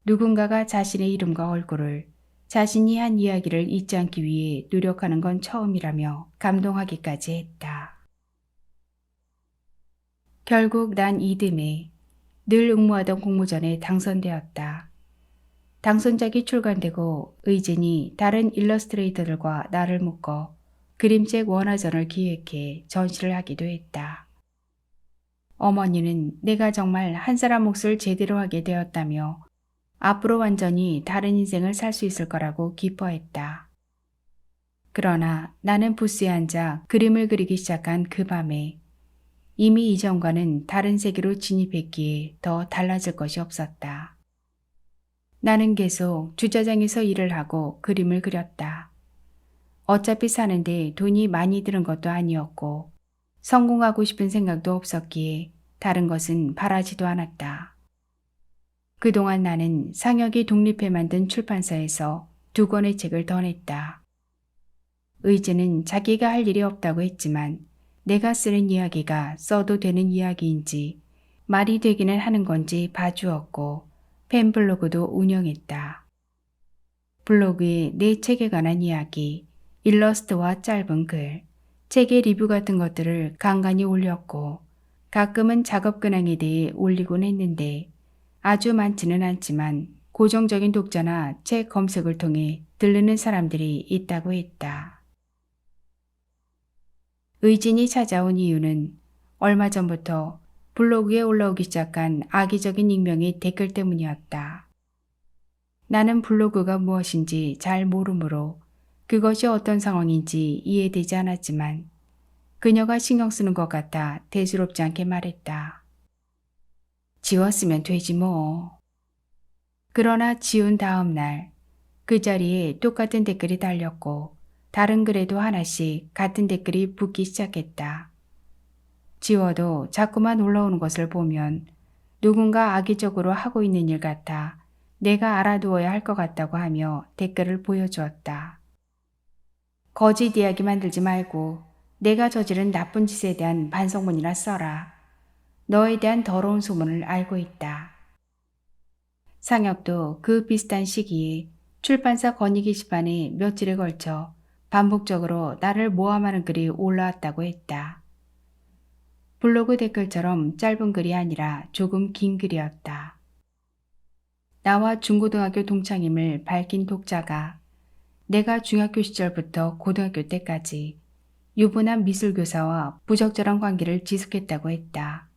누군가가 자신의 이름과 얼굴을 자신이 한 이야기를 잊지 않기 위해 노력하는 건 처음이라며 감동하기까지 했다. 결국 난 이듬해 늘 응모하던 공모전에 당선되었다. 당선작이 출간되고 의진이 다른 일러스트레이터들과 나를 묶어 그림책 원화전을 기획해 전시를 하기도 했다. 어머니는 내가 정말 한 사람 몫을 제대로 하게 되었다며 앞으로 완전히 다른 인생을 살 수 있을 거라고 기뻐했다. 그러나 나는 부스에 앉아 그림을 그리기 시작한 그 밤에 이미 이전과는 다른 세계로 진입했기에 더 달라질 것이 없었다. 나는 계속 주차장에서 일을 하고 그림을 그렸다. 어차피 사는데 돈이 많이 드는 것도 아니었고 성공하고 싶은 생각도 없었기에 다른 것은 바라지도 않았다. 그동안 나는 상혁이 독립해 만든 출판사에서 2권의 책을 더 냈다. 의지는 자기가 할 일이 없다고 했지만 내가 쓰는 이야기가 써도 되는 이야기인지 말이 되기는 하는 건지 봐주었고 팬블로그도 운영했다. 블로그에 내 책에 관한 이야기, 일러스트와 짧은 글, 책의 리뷰 같은 것들을 간간히 올렸고 가끔은 작업 근황에 대해 올리곤 했는데 아주 많지는 않지만 고정적인 독자나 책 검색을 통해 들르는 사람들이 있다고 했다. 의진이 찾아온 이유는 얼마 전부터 블로그에 올라오기 시작한 악의적인 익명의 댓글 때문이었다. 나는 블로그가 무엇인지 잘 모르므로 그것이 어떤 상황인지 이해되지 않았지만 그녀가 신경 쓰는 것 같아 대수롭지 않게 말했다. 지웠으면 되지 뭐. 그러나 지운 다음 날 그 자리에 똑같은 댓글이 달렸고 다른 글에도 하나씩 같은 댓글이 붙기 시작했다. 지워도 자꾸만 올라오는 것을 보면 누군가 악의적으로 하고 있는 일 같아 내가 알아두어야 할 것 같다고 하며 댓글을 보여주었다. 거짓 이야기 만들지 말고 내가 저지른 나쁜 짓에 대한 반성문이나 써라. 너에 대한 더러운 소문을 알고 있다. 상혁도 그 비슷한 시기에 출판사 건의 게시판에 며칠에 걸쳐 반복적으로 나를 모함하는 글이 올라왔다고 했다. 블로그 댓글처럼 짧은 글이 아니라 조금 긴 글이었다. 나와 중고등학교 동창임을 밝힌 독자가 내가 중학교 시절부터 고등학교 때까지 유부남 미술교사와 부적절한 관계를 지속했다고 했다.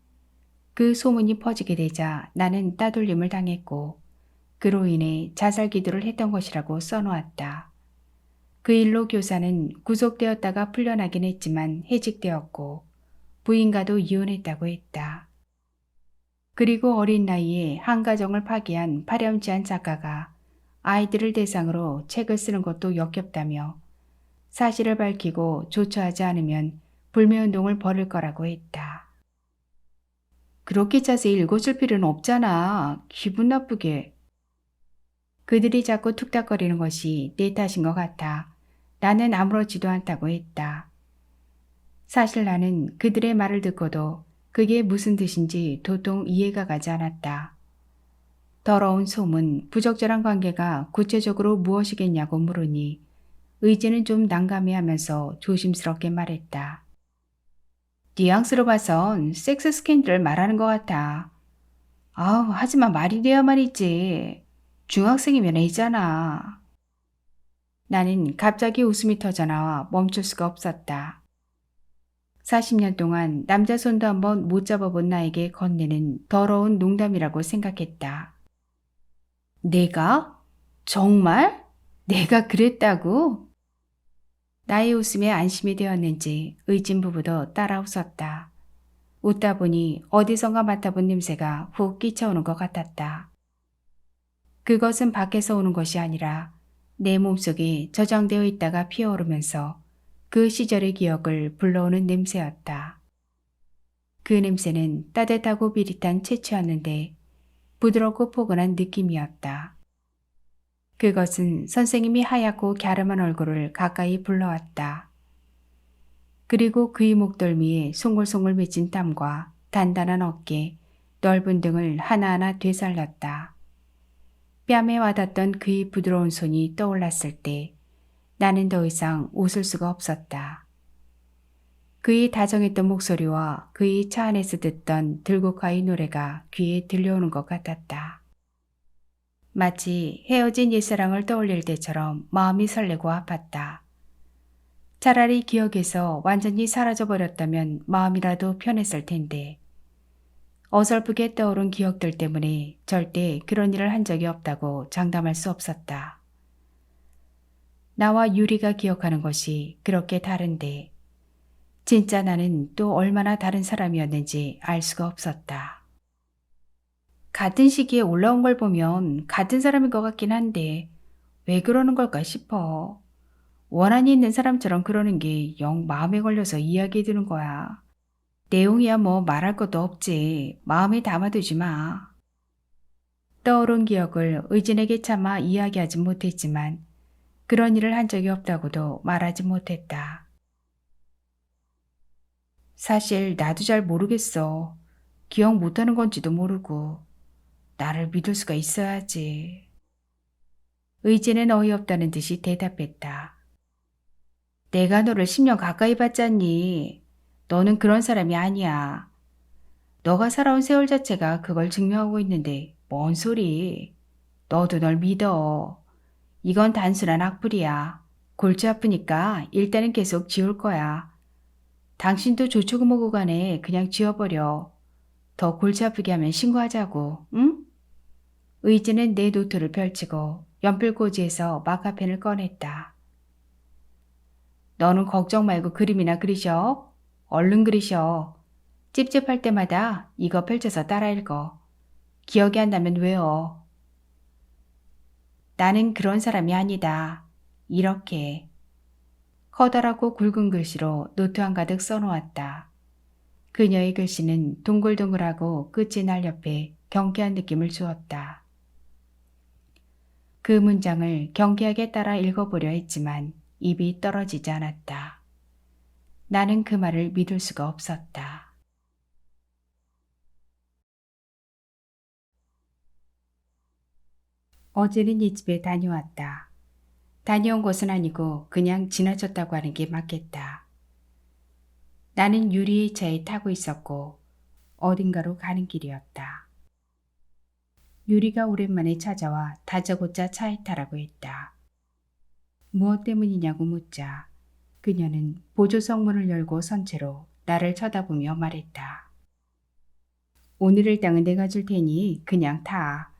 그 소문이 퍼지게 되자 나는 따돌림을 당했고 그로 인해 자살 기도를 했던 것이라고 써놓았다. 그 일로 교사는 구속되었다가 풀려나긴 했지만 해직되었고 부인과도 이혼했다고 했다. 그리고 어린 나이에 한 가정을 파괴한 파렴치한 작가가 아이들을 대상으로 책을 쓰는 것도 역겹다며 사실을 밝히고 조처하지 않으면 불매운동을 벌일 거라고 했다. 그렇게 자세히 읽어줄 필요는 없잖아. 기분 나쁘게. 그들이 자꾸 툭닥거리는 것이 내 탓인 것 같아 나는 아무렇지도 않다고 했다. 사실 나는 그들의 말을 듣고도 그게 무슨 뜻인지 도통 이해가 가지 않았다. 더러운 소문, 부적절한 관계가 구체적으로 무엇이겠냐고 물으니 의지는 좀 난감해하면서 조심스럽게 말했다. 뉘앙스로 봐선 섹스 스캔들을 말하는 것 같아. 아우, 하지만 말이 돼야 말이지. 중학생이면 애잖아. 나는 갑자기 웃음이 터져나와 멈출 수가 없었다. 40년 동안 남자 손도 한번 못 잡아본 나에게 건네는 더러운 농담이라고 생각했다. 내가? 정말? 내가 그랬다고? 나의 웃음에 안심이 되었는지 의진 부부도 따라 웃었다. 웃다 보니 어디선가 맡아본 냄새가 훅 끼쳐오는 것 같았다. 그것은 밖에서 오는 것이 아니라 내 몸속에 저장되어 있다가 피어오르면서 그 시절의 기억을 불러오는 냄새였다. 그 냄새는 따뜻하고 비릿한 채취였는데 부드럽고 포근한 느낌이었다. 그것은 선생님이 하얗고 갸름한 얼굴을 가까이 불러왔다. 그리고 그의 목덜미에 송글송글 맺힌 땀과 단단한 어깨, 넓은 등을 하나하나 되살렸다. 뺨에 와닿던 그의 부드러운 손이 떠올랐을 때 나는 더 이상 웃을 수가 없었다. 그의 다정했던 목소리와 그의 차 안에서 듣던 들국화의 노래가 귀에 들려오는 것 같았다. 마치 헤어진 옛사랑을 떠올릴 때처럼 마음이 설레고 아팠다. 차라리 기억에서 완전히 사라져버렸다면 마음이라도 편했을 텐데 어설프게 떠오른 기억들 때문에 절대 그런 일을 한 적이 없다고 장담할 수 없었다. 나와 유리가 기억하는 것이 그렇게 다른데 진짜 나는 또 얼마나 다른 사람이었는지 알 수가 없었다. 같은 시기에 올라온 걸 보면 같은 사람인 것 같긴 한데 왜 그러는 걸까 싶어. 원한이 있는 사람처럼 그러는 게 영 마음에 걸려서 이야기 드는 거야. 내용이야 뭐 말할 것도 없지. 마음에 담아두지 마. 떠오른 기억을 의진에게 차마 이야기하지 못했지만 그런 일을 한 적이 없다고도 말하지 못했다. 사실 나도 잘 모르겠어. 기억 못하는 건지도 모르고. 나를 믿을 수가 있어야지. 의진은 어이없다는 듯이 대답했다. 내가 너를 10년 가까이 봤잖니. 너는 그런 사람이 아니야. 너가 살아온 세월 자체가 그걸 증명하고 있는데 뭔 소리. 너도 널 믿어. 이건 단순한 악플이야. 골치 아프니까 일단은 계속 지울 거야. 당신도 조초구모 구간에 그냥 지워버려. 더 골치 아프게 하면 신고하자고, 응? 의지는 내 노트를 펼치고 연필꽂이에서 마카펜을 꺼냈다. 너는 걱정 말고 그림이나 그리셔. 얼른 그리셔. 찝찝할 때마다 이거 펼쳐서 따라 읽어. 기억이 안 나면 외워. 나는 그런 사람이 아니다. 이렇게. 커다랗고 굵은 글씨로 노트 한가득 써놓았다. 그녀의 글씨는 동글동글하고 끝이 날렵해 경쾌한 느낌을 주었다. 그 문장을 경쾌하게 따라 읽어보려 했지만 입이 떨어지지 않았다. 나는 그 말을 믿을 수가 없었다. 어제는 이 집에 다녀왔다. 다녀온 것은 아니고 그냥 지나쳤다고 하는 게 맞겠다. 나는 유리의 차에 타고 있었고 어딘가로 가는 길이었다. 유리가 오랜만에 찾아와 다짜고짜 차에 타라고 했다. 무엇 때문이냐고 묻자 그녀는 보조석 문을 열고 선 채로 나를 쳐다보며 말했다. 오늘 일당은 내가 줄 테니 그냥 타.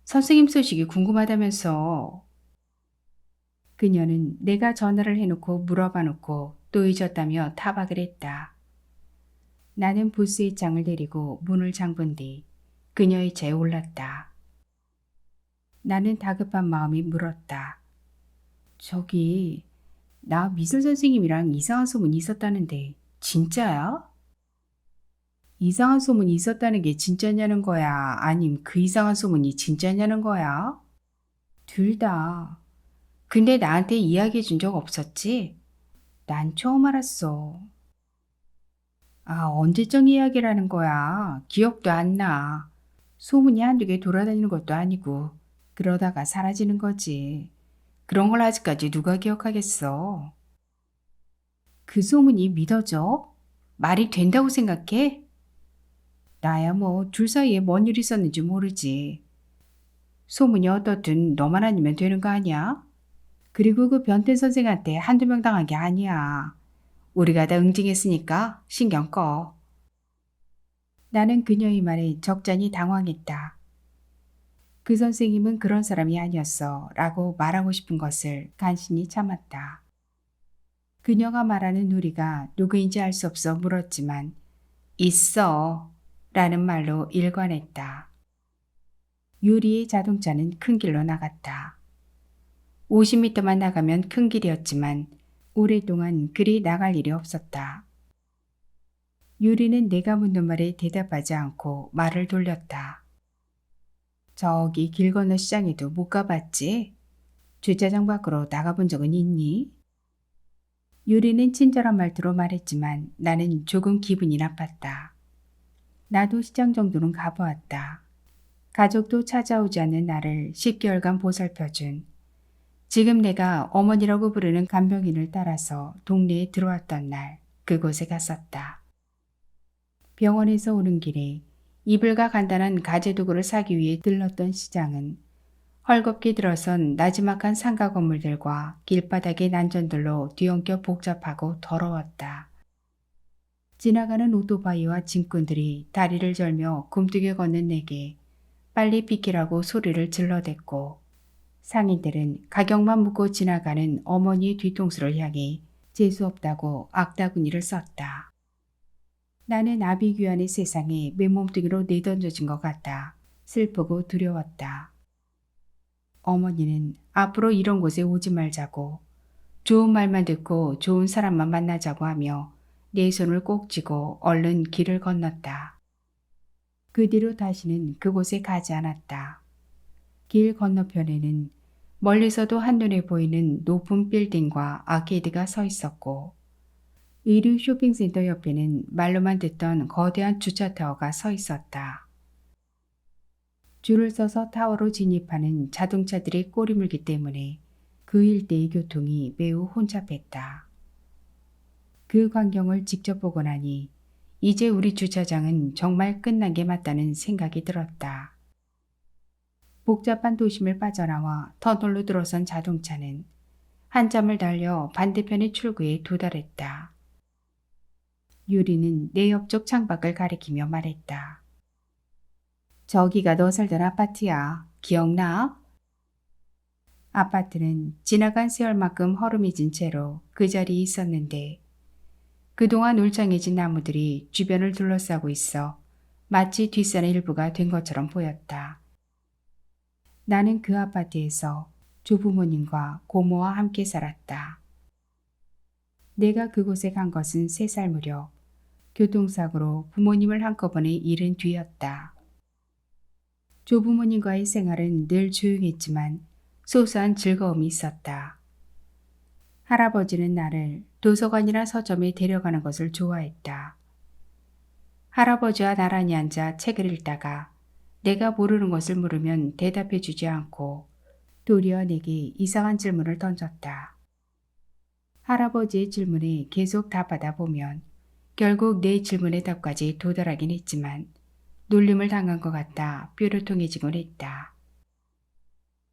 선생님 소식이 궁금하다면서. 그녀는 내가 전화를 해놓고 물어봐 놓고 또 잊었다며 타박을 했다. 나는 부스의 창을 내리고 문을 잠근 뒤 그녀의 차에 올랐다. 나는 다급한 마음이 물었다. 저기, 나 미술 선생님이랑 이상한 소문이 있었다는데 진짜야? 이상한 소문이 있었다는 게 진짜냐는 거야? 아님 그 이상한 소문이 진짜냐는 거야? 둘 다. 근데 나한테 이야기해 준 적 없었지? 난 처음 알았어. 아, 언제적 이야기라는 거야? 기억도 안 나. 소문이 한두 개 돌아다니는 것도 아니고 그러다가 사라지는 거지. 그런 걸 아직까지 누가 기억하겠어? 그 소문이 믿어져? 말이 된다고 생각해? 나야 뭐 둘 사이에 뭔 일이 있었는지 모르지. 소문이 어떻든 너만 아니면 되는 거 아니야? 그리고 그 변태 선생한테 한두 명 당한 게 아니야. 우리가 다 응징했으니까 신경 꺼. 나는 그녀의 말에 적잖이 당황했다. 그 선생님은 그런 사람이 아니었어 라고 말하고 싶은 것을 간신히 참았다. 그녀가 말하는 우리가 누구인지 알 수 없어 물었지만 있어 라는 말로 일관했다. 유리의 자동차는 큰 길로 나갔다. 50m만 나가면 큰 길이었지만 오랫동안 그리 나갈 일이 없었다. 유리는 내가 묻는 말에 대답하지 않고 말을 돌렸다. 저기 길 건너 시장에도 못 가봤지? 주차장 밖으로 나가본 적은 있니? 유리는 친절한 말투로 말했지만 나는 조금 기분이 나빴다. 나도 시장 정도는 가보았다. 가족도 찾아오지 않는 나를 10개월간 보살펴준 지금 내가 어머니라고 부르는 간병인을 따라서 동네에 들어왔던 날 그곳에 갔었다. 병원에서 오는 길에 이불과 간단한 가재도구를 사기 위해 들렀던 시장은 헐겁게 들어선 나지막한 상가 건물들과 길바닥의 난전들로 뒤엉켜 복잡하고 더러웠다. 지나가는 오토바이와 짐꾼들이 다리를 절며 굼뜨게 걷는 내게 빨리 비키라고 소리를 질러댔고 상인들은 가격만 묻고 지나가는 어머니의 뒤통수를 향해 재수없다고 악다구니를 썼다. 나는 아비규환의 세상에 맨몸뚱이로 내던져진 것 같아 슬프고 두려웠다. 어머니는 앞으로 이런 곳에 오지 말자고 좋은 말만 듣고 좋은 사람만 만나자고 하며 내 손을 꼭 쥐고 얼른 길을 건넜다. 그 뒤로 다시는 그곳에 가지 않았다. 길 건너편에는 멀리서도 한눈에 보이는 높은 빌딩과 아케이드가 서 있었고 의류 쇼핑센터 옆에는 말로만 듣던 거대한 주차타워가 서 있었다. 줄을 서서 타워로 진입하는 자동차들이 꼬리물기 때문에 그 일대의 교통이 매우 혼잡했다. 그 광경을 직접 보고 나니 이제 우리 주차장은 정말 끝난 게 맞다는 생각이 들었다. 복잡한 도심을 빠져나와 터널로 들어선 자동차는 한참을 달려 반대편의 출구에 도달했다. 유리는 내 옆쪽 창밖을 가리키며 말했다. 저기가 너 살던 아파트야. 기억나? 아파트는 지나간 세월만큼 허름해진 채로 그 자리에 있었는데 그동안 울창해진 나무들이 주변을 둘러싸고 있어 마치 뒷산의 일부가 된 것처럼 보였다. 나는 그 아파트에서 조부모님과 고모와 함께 살았다. 내가 그곳에 간 것은 3살 무렵 교통사고로 부모님을 한꺼번에 잃은 뒤였다. 조부모님과의 생활은 늘 조용했지만 소소한 즐거움이 있었다. 할아버지는 나를 도서관이나 서점에 데려가는 것을 좋아했다. 할아버지와 나란히 앉아 책을 읽다가 내가 모르는 것을 물으면 대답해 주지 않고 도리어 내게 이상한 질문을 던졌다. 할아버지의 질문에 계속 답하다 보면 결국 내 질문의 답까지 도달하긴 했지만 놀림을 당한 것 같아 뾰루통해지곤 했다.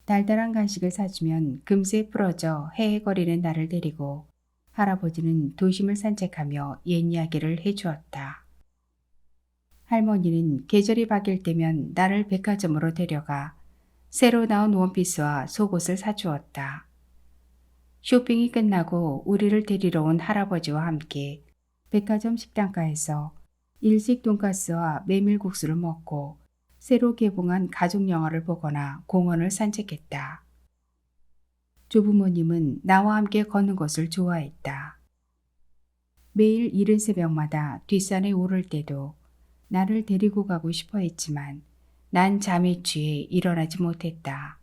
달달한 간식을 사주면 금세 풀어져 헤헤거리는 나를 데리고 할아버지는 도심을 산책하며 옛 이야기를 해주었다. 할머니는 계절이 바뀔 때면 나를 백화점으로 데려가 새로 나온 원피스와 속옷을 사주었다. 쇼핑이 끝나고 우리를 데리러 온 할아버지와 함께 백화점 식당가에서 일식 돈가스와 메밀국수를 먹고 새로 개봉한 가족 영화를 보거나 공원을 산책했다. 조부모님은 나와 함께 걷는 것을 좋아했다. 매일 이른 새벽마다 뒷산에 오를 때도 나를 데리고 가고 싶어 했지만 난 잠에 취해 일어나지 못했다.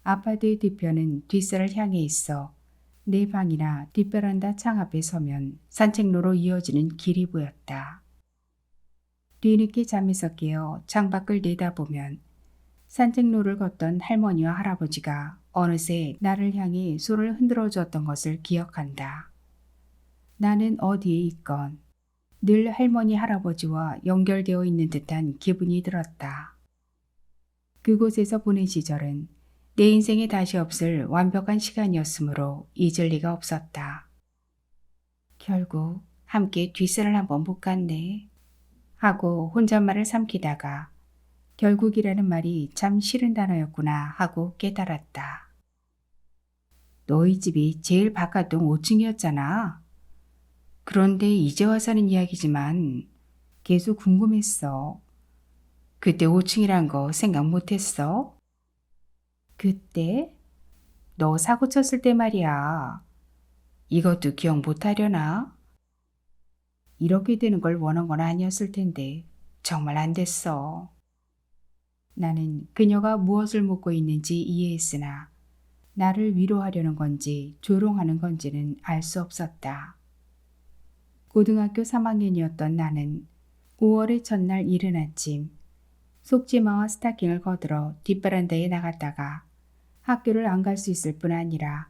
아파트의 뒤편은 뒷산을 향해 있어 내 방이나 뒷베란다 창 앞에 서면 산책로로 이어지는 길이 보였다. 뒤늦게 잠에서 깨어 창밖을 내다보면 산책로를 걷던 할머니와 할아버지가 어느새 나를 향해 손을 흔들어 주었던 것을 기억한다. 나는 어디에 있건 늘 할머니 할아버지와 연결되어 있는 듯한 기분이 들었다. 그곳에서 보낸 시절은 내 인생에 다시 없을 완벽한 시간이었으므로 잊을 리가 없었다. 결국 함께 뒷산을 한번 못 갔네 하고 혼잣말을 삼키다가 결국이라는 말이 참 싫은 단어였구나 하고 깨달았다. 너희 집이 제일 바깥동 5층이었잖아. 그런데 이제 와서는 이야기지만 계속 궁금했어. 그때 5층이란 거 생각 못했어? 그때? 너 사고 쳤을 때 말이야. 이것도 기억 못하려나? 이렇게 되는 걸 원한 건 아니었을 텐데 정말 안 됐어. 나는 그녀가 무엇을 묻고 있는지 이해했으나 나를 위로하려는 건지 조롱하는 건지는 알 수 없었다. 고등학교 3학년이었던 나는 5월의 첫날 이른 아침 속치마와 스타킹을 거들어 뒷베란다에 나갔다가 학교를 안 갈 수 있을 뿐 아니라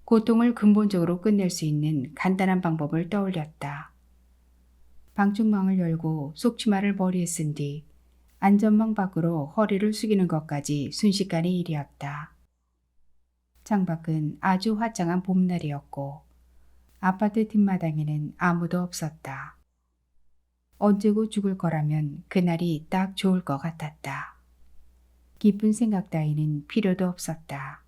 고통을 근본적으로 끝낼 수 있는 간단한 방법을 떠올렸다. 방충망을 열고 속치마를 머리에 쓴 뒤 안전망 밖으로 허리를 숙이는 것까지 순식간의 일이었다. 창밖은 아주 화창한 봄날이었고 아파트 뒷마당에는 아무도 없었다. 언제고 죽을 거라면 그날이 딱 좋을 것 같았다. 깊은 생각 따위는 필요도 없었다.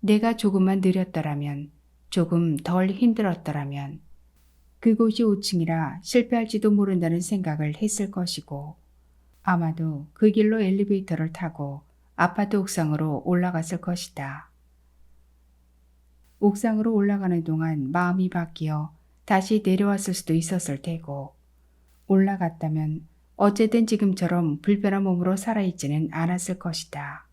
내가 조금만 느렸더라면, 조금 덜 힘들었더라면 그곳이 5층이라 실패할지도 모른다는 생각을 했을 것이고 아마도 그 길로 엘리베이터를 타고 아파트 옥상으로 올라갔을 것이다. 옥상으로 올라가는 동안 마음이 바뀌어 다시 내려왔을 수도 있었을 테고 올라갔다면 어쨌든 지금처럼 불편한 몸으로 살아있지는 않았을 것이다.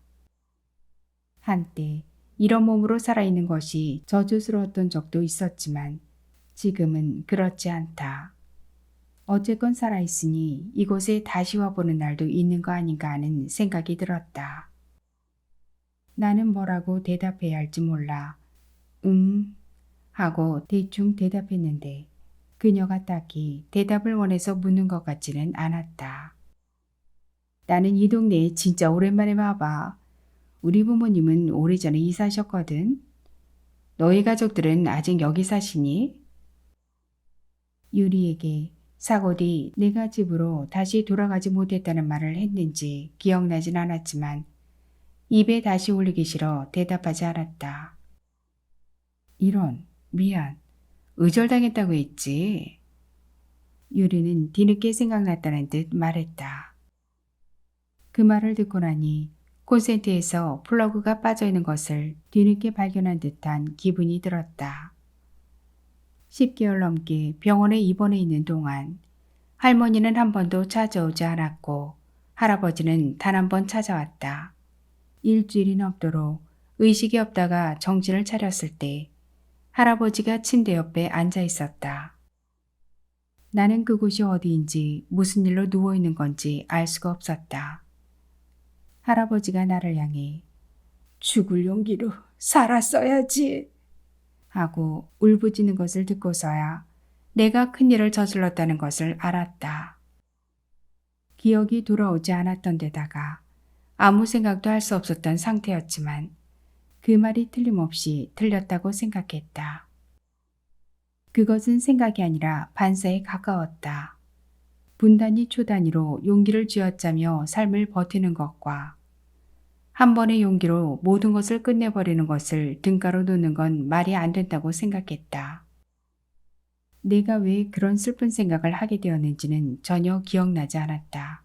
한때 이런 몸으로 살아있는 것이 저주스러웠던 적도 있었지만 지금은 그렇지 않다. 어쨌건 살아있으니 이곳에 다시 와보는 날도 있는 거 아닌가 하는 생각이 들었다. 나는 뭐라고 대답해야 할지 몰라 하고 대충 대답했는데 그녀가 딱히 대답을 원해서 묻는 것 같지는 않았다. 나는 이 동네에 진짜 오랜만에 와봐. 우리 부모님은 오래전에 이사하셨거든. 너희 가족들은 아직 여기 사시니? 유리에게 사고 뒤 내가 집으로 다시 돌아가지 못했다는 말을 했는지 기억나진 않았지만 입에 다시 올리기 싫어 대답하지 않았다. 이런, 미안. 의절당했다고 했지. 유리는 뒤늦게 생각났다는 듯 말했다. 그 말을 듣고 나니 콘센트에서 플러그가 빠져있는 것을 뒤늦게 발견한 듯한 기분이 들었다. 10개월 넘게 병원에 입원해 있는 동안 할머니는 한 번도 찾아오지 않았고 할아버지는 단 한 번 찾아왔다. 일주일이 넘도록 의식이 없다가 정신을 차렸을 때 할아버지가 침대 옆에 앉아 있었다. 나는 그곳이 어디인지 무슨 일로 누워있는 건지 알 수가 없었다. 할아버지가 나를 향해 죽을 용기로 살았어야지 하고 울부짖는 것을 듣고서야 내가 큰일을 저질렀다는 것을 알았다. 기억이 돌아오지 않았던 데다가 아무 생각도 할 수 없었던 상태였지만 그 말이 틀림없이 틀렸다고 생각했다. 그것은 생각이 아니라 반사에 가까웠다. 분단위 초단위로 용기를 쥐어짜며 삶을 버티는 것과 한 번의 용기로 모든 것을 끝내버리는 것을 등가로 놓는 건 말이 안 된다고 생각했다. 내가 왜 그런 슬픈 생각을 하게 되었는지는 전혀 기억나지 않았다.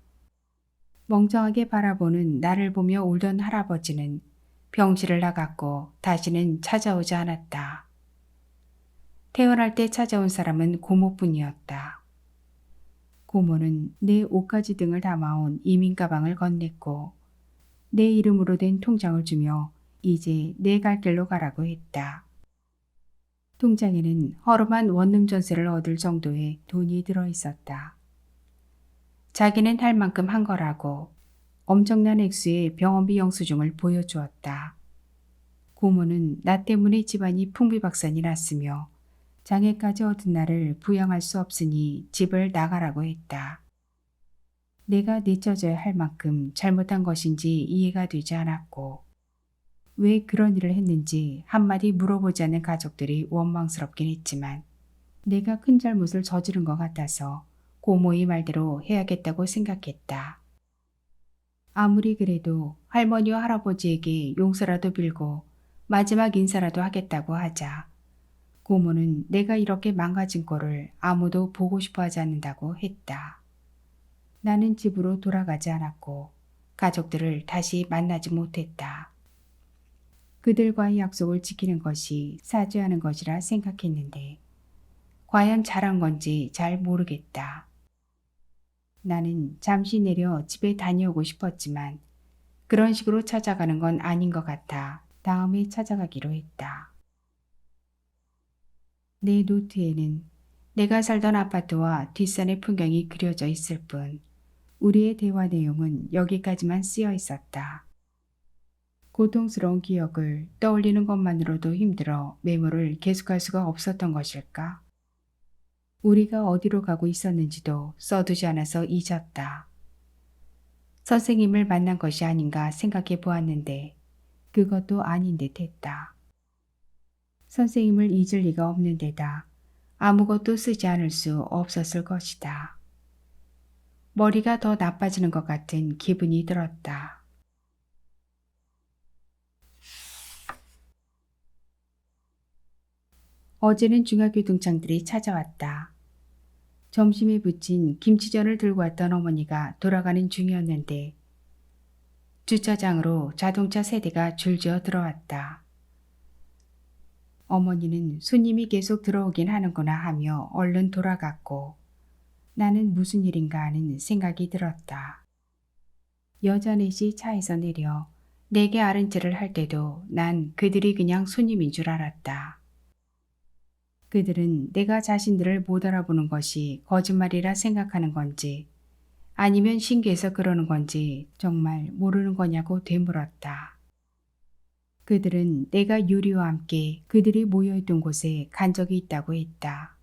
멍청하게 바라보는 나를 보며 울던 할아버지는 병실을 나갔고 다시는 찾아오지 않았다. 태어날 때 찾아온 사람은 고모뿐이었다. 고모는 내 옷가지 등을 담아온 이민 가방을 건넸고 내 이름으로 된 통장을 주며 이제 내 갈 길로 가라고 했다. 통장에는 허름한 원룸 전세를 얻을 정도의 돈이 들어 있었다. 자기는 할 만큼 한 거라고 엄청난 액수의 병원비 영수증을 보여주었다. 고모는 나 때문에 집안이 풍비박산이 났으며 장애까지 얻은 나를 부양할 수 없으니 집을 나가라고 했다. 내가 내쳐져야 할 만큼 잘못한 것인지 이해가 되지 않았고 왜 그런 일을 했는지 한마디 물어보지 않는 가족들이 원망스럽긴 했지만 내가 큰 잘못을 저지른 것 같아서 고모의 말대로 해야겠다고 생각했다. 아무리 그래도 할머니와 할아버지에게 용서라도 빌고 마지막 인사라도 하겠다고 하자 고모는 내가 이렇게 망가진 꼴을 아무도 보고 싶어 하지 않는다고 했다. 나는 집으로 돌아가지 않았고 가족들을 다시 만나지 못했다. 그들과의 약속을 지키는 것이 사죄하는 것이라 생각했는데 과연 잘한 건지 잘 모르겠다. 나는 잠시 내려 집에 다녀오고 싶었지만 그런 식으로 찾아가는 건 아닌 것 같아 다음에 찾아가기로 했다. 내 노트에는 내가 살던 아파트와 뒷산의 풍경이 그려져 있을 뿐 우리의 대화 내용은 여기까지만 쓰여 있었다. 고통스러운 기억을 떠올리는 것만으로도 힘들어 메모를 계속할 수가 없었던 것일까? 우리가 어디로 가고 있었는지도 써두지 않아서 잊었다. 선생님을 만난 것이 아닌가 생각해 보았는데 그것도 아닌 듯 했다. 선생님을 잊을 리가 없는 데다 아무것도 쓰지 않을 수 없었을 것이다. 머리가 더 나빠지는 것 같은 기분이 들었다. 어제는 중학교 동창들이 찾아왔다. 점심에 부친 김치전을 들고 왔던 어머니가 돌아가는 중이었는데 주차장으로 자동차 세대가 줄지어 들어왔다. 어머니는 손님이 계속 들어오긴 하는구나 하며 얼른 돌아갔고 나는 무슨 일인가 하는 생각이 들었다. 여자 넷이 차에서 내려 내게 아른질을 할 때도 난 그들이 그냥 손님인 줄 알았다. 그들은 내가 자신들을 못 알아보는 것이 거짓말이라 생각하는 건지 아니면 신기해서 그러는 건지 정말 모르는 거냐고 되물었다. 그들은 내가 유리와 함께 그들이 모여있던 곳에 간 적이 있다고 했다.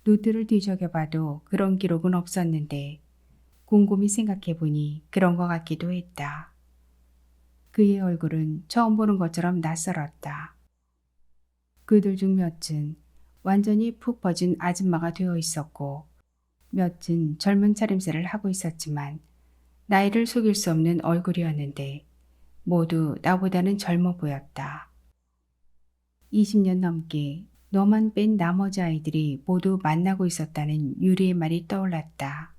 노트를 뒤적여봐도 그런 기록은 없었는데 곰곰이 생각해보니 그런 것 같기도 했다. 그의 얼굴은 처음 보는 것처럼 낯설었다. 그들 중 몇은 완전히 푹 퍼진 아줌마가 되어 있었고 몇은 젊은 차림새를 하고 있었지만 나이를 속일 수 없는 얼굴이었는데 모두 나보다는 젊어 보였다. 20년 넘게 너만 뺀 나머지 아이들이 모두 만나고 있었다는 유리의 말이 떠올랐다.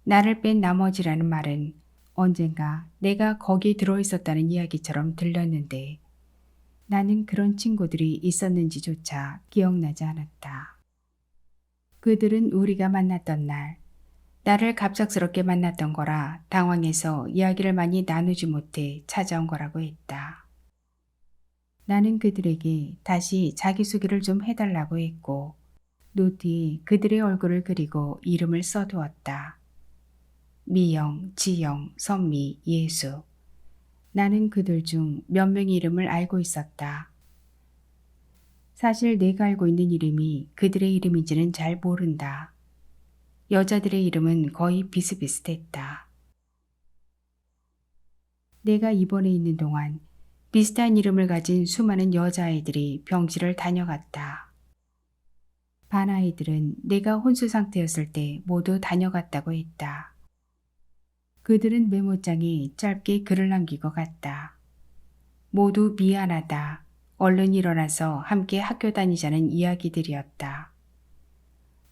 나를 뺀 나머지라는 말은 언젠가 내가 거기 들어있었다는 이야기처럼 들렸는데 나는 그런 친구들이 있었는지조차 기억나지 않았다. 그들은 우리가 만났던 날, 나를 갑작스럽게 만났던 거라 당황해서 이야기를 많이 나누지 못해 찾아온 거라고 했다. 나는 그들에게 다시 자기소개를 좀 해달라고 했고 노트에 그들의 얼굴을 그리고 이름을 써두었다. 미영, 지영, 선미, 예수. 나는 그들 중 몇 명의 이름을 알고 있었다. 사실 내가 알고 있는 이름이 그들의 이름인지는 잘 모른다. 여자들의 이름은 거의 비슷비슷했다. 내가 입원해 있는 동안 비슷한 이름을 가진 수많은 여자아이들이 병실을 다녀갔다. 반 아이들은 내가 혼수 상태였을 때 모두 다녀갔다고 했다. 그들은 메모장에 짧게 글을 남긴 것 같다. 모두 미안하다. 얼른 일어나서 함께 학교 다니자는 이야기들이었다.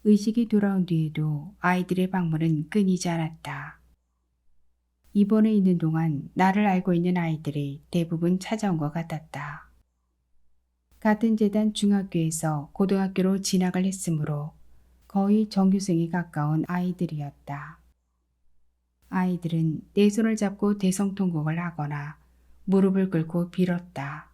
의식이 돌아온 뒤에도 아이들의 방문은 끊이지 않았다. 입원해 있는 동안 나를 알고 있는 아이들이 대부분 찾아온 것 같았다. 같은 재단 중학교에서 고등학교로 진학을 했으므로 거의 정규생에 가까운 아이들이었다. 아이들은 내 손을 잡고 대성통곡을 하거나 무릎을 꿇고 빌었다.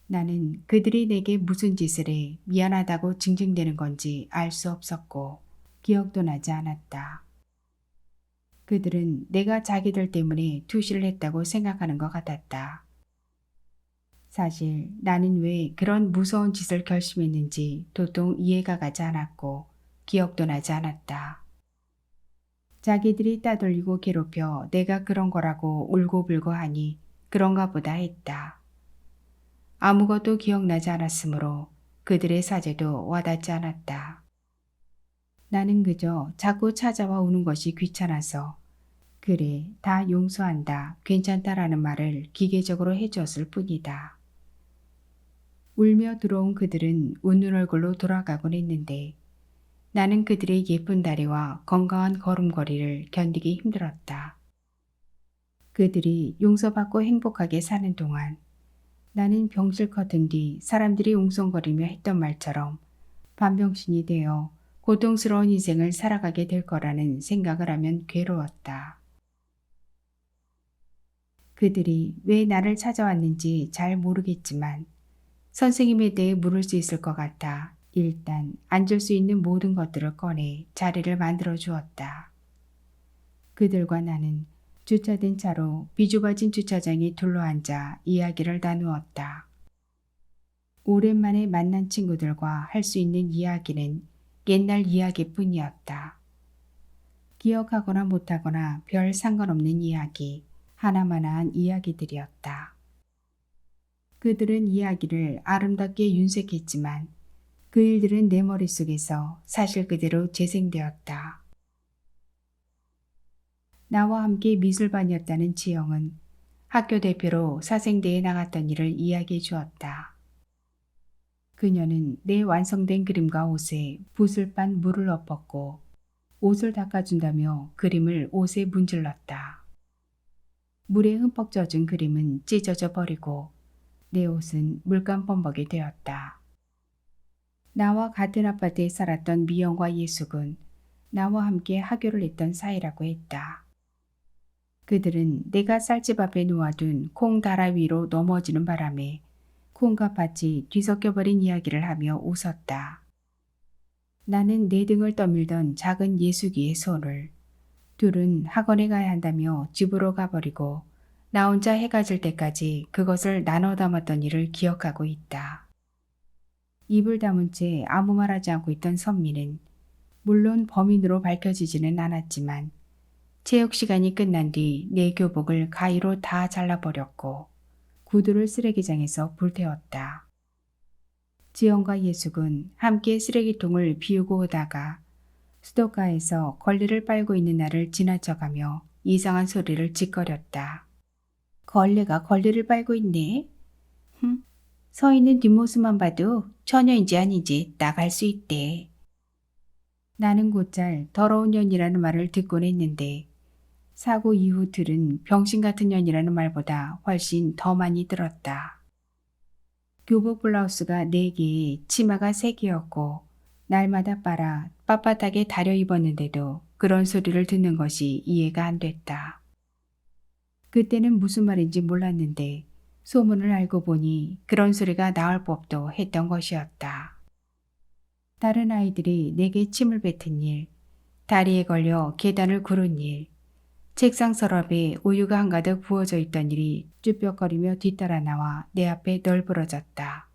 나는 그들이 내게 무슨 짓을 해 미안하다고 징징대는 건지 알 수 없었고 기억도 나지 않았다. 그들은 내가 자기들 때문에 투시를 했다고 생각하는 것 같았다. 사실 나는 왜 그런 무서운 짓을 결심했는지 도통 이해가 가지 않았고 기억도 나지 않았다. 자기들이 따돌리고 괴롭혀 내가 그런 거라고 울고불고 하니 그런가 보다 했다. 아무것도 기억나지 않았으므로 그들의 사죄도 와닿지 않았다. 나는 그저 자꾸 찾아와 우는 것이 귀찮아서 그래, 다 용서한다, 괜찮다라는 말을 기계적으로 해주었을 뿐이다. 울며 들어온 그들은 웃는 얼굴로 돌아가곤 했는데 나는 그들의 예쁜 다리와 건강한 걸음걸이를 견디기 힘들었다. 그들이 용서받고 행복하게 사는 동안 나는 병실 커튼 뒤 사람들이 웅성거리며 했던 말처럼 반병신이 되어 고통스러운 인생을 살아가게 될 거라는 생각을 하면 괴로웠다. 그들이 왜 나를 찾아왔는지 잘 모르겠지만 선생님에 대해 물을 수 있을 것 같아 일단 앉을 수 있는 모든 것들을 꺼내 자리를 만들어 주었다. 그들과 나는 주차된 차로 비좁아진 주차장에 둘러앉아 이야기를 나누었다. 오랜만에 만난 친구들과 할 수 있는 이야기는 옛날 이야기뿐이었다. 기억하거나 못하거나 별 상관없는 이야기, 하나만한 이야기들이었다. 그들은 이야기를 아름답게 윤색했지만 그 일들은 내 머릿속에서 사실 그대로 재생되었다. 나와 함께 미술반이었다는 지영은 학교 대표로 사생대에 나갔던 일을 이야기해 주었다. 그녀는 내 완성된 그림과 옷에 붓을 빤 물을 엎었고 옷을 닦아준다며 그림을 옷에 문질렀다. 물에 흠뻑 젖은 그림은 찢어져 버리고 내 옷은 물감 범벅이 되었다. 나와 같은 아파트에 살았던 미영과 예숙은 나와 함께 하교를 했던 사이라고 했다. 그들은 내가 쌀집 앞에 놓아둔 콩 다라 위로 넘어지는 바람에 콩과 밭이 뒤섞여버린 이야기를 하며 웃었다. 나는 내 등을 떠밀던 작은 예숙이의 손을 둘은 학원에 가야 한다며 집으로 가버리고 나 혼자 해가 질 때까지 그것을 나눠 담았던 일을 기억하고 있다. 입을 다문 채 아무 말 하지 않고 있던 선미는 물론 범인으로 밝혀지지는 않았지만 체육 시간이 끝난 뒤 내 교복을 가위로 다 잘라버렸고 구두를 쓰레기장에서 불태웠다. 지영과 예숙은 함께 쓰레기통을 비우고 오다가 수도가에서 걸레를 빨고 있는 나를 지나쳐가며 이상한 소리를 짓거렸다. 걸레가 걸레를 빨고 있네. 서 있는 뒷모습만 봐도 처녀인지 아닌지 딱 알 수 있대. 나는 곧잘 더러운 년이라는 말을 듣곤 했는데 사고 이후 들은 병신 같은 년이라는 말보다 훨씬 더 많이 들었다. 교복 블라우스가 4개에 치마가 3개였고 날마다 빨아 빳빳하게 다려 입었는데도 그런 소리를 듣는 것이 이해가 안 됐다. 그때는 무슨 말인지 몰랐는데 소문을 알고 보니 그런 소리가 나올 법도 했던 것이었다. 다른 아이들이 내게 침을 뱉은 일, 다리에 걸려 계단을 구른 일, 책상 서랍에 우유가 한가득 부어져 있던 일이 쭈뼛거리며 뒤따라 나와 내 앞에 널브러졌다.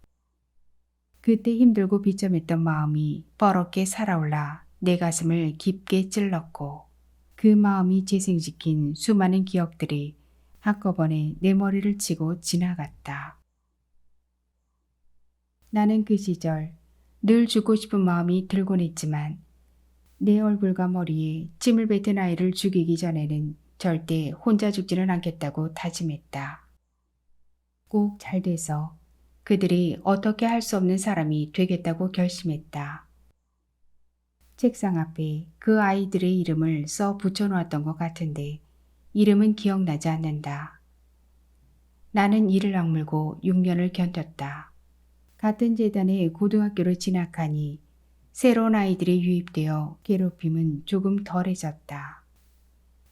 그때 힘들고 비참했던 마음이 뻐렇게 살아올라 내 가슴을 깊게 찔렀고 그 마음이 재생시킨 수많은 기억들이 한꺼번에 내 머리를 치고 지나갔다. 나는 그 시절 늘 죽고 싶은 마음이 들곤 했지만 내 얼굴과 머리에 침을 뱉은 아이를 죽이기 전에는 절대 혼자 죽지는 않겠다고 다짐했다. 꼭 잘 돼서 그들이 어떻게 할 수 없는 사람이 되겠다고 결심했다. 책상 앞에 그 아이들의 이름을 써 붙여놓았던 것 같은데 이름은 기억나지 않는다. 나는 이를 악물고 6년을 견뎠다. 같은 재단의 고등학교를 진학하니 새로운 아이들이 유입되어 괴롭힘은 조금 덜해졌다.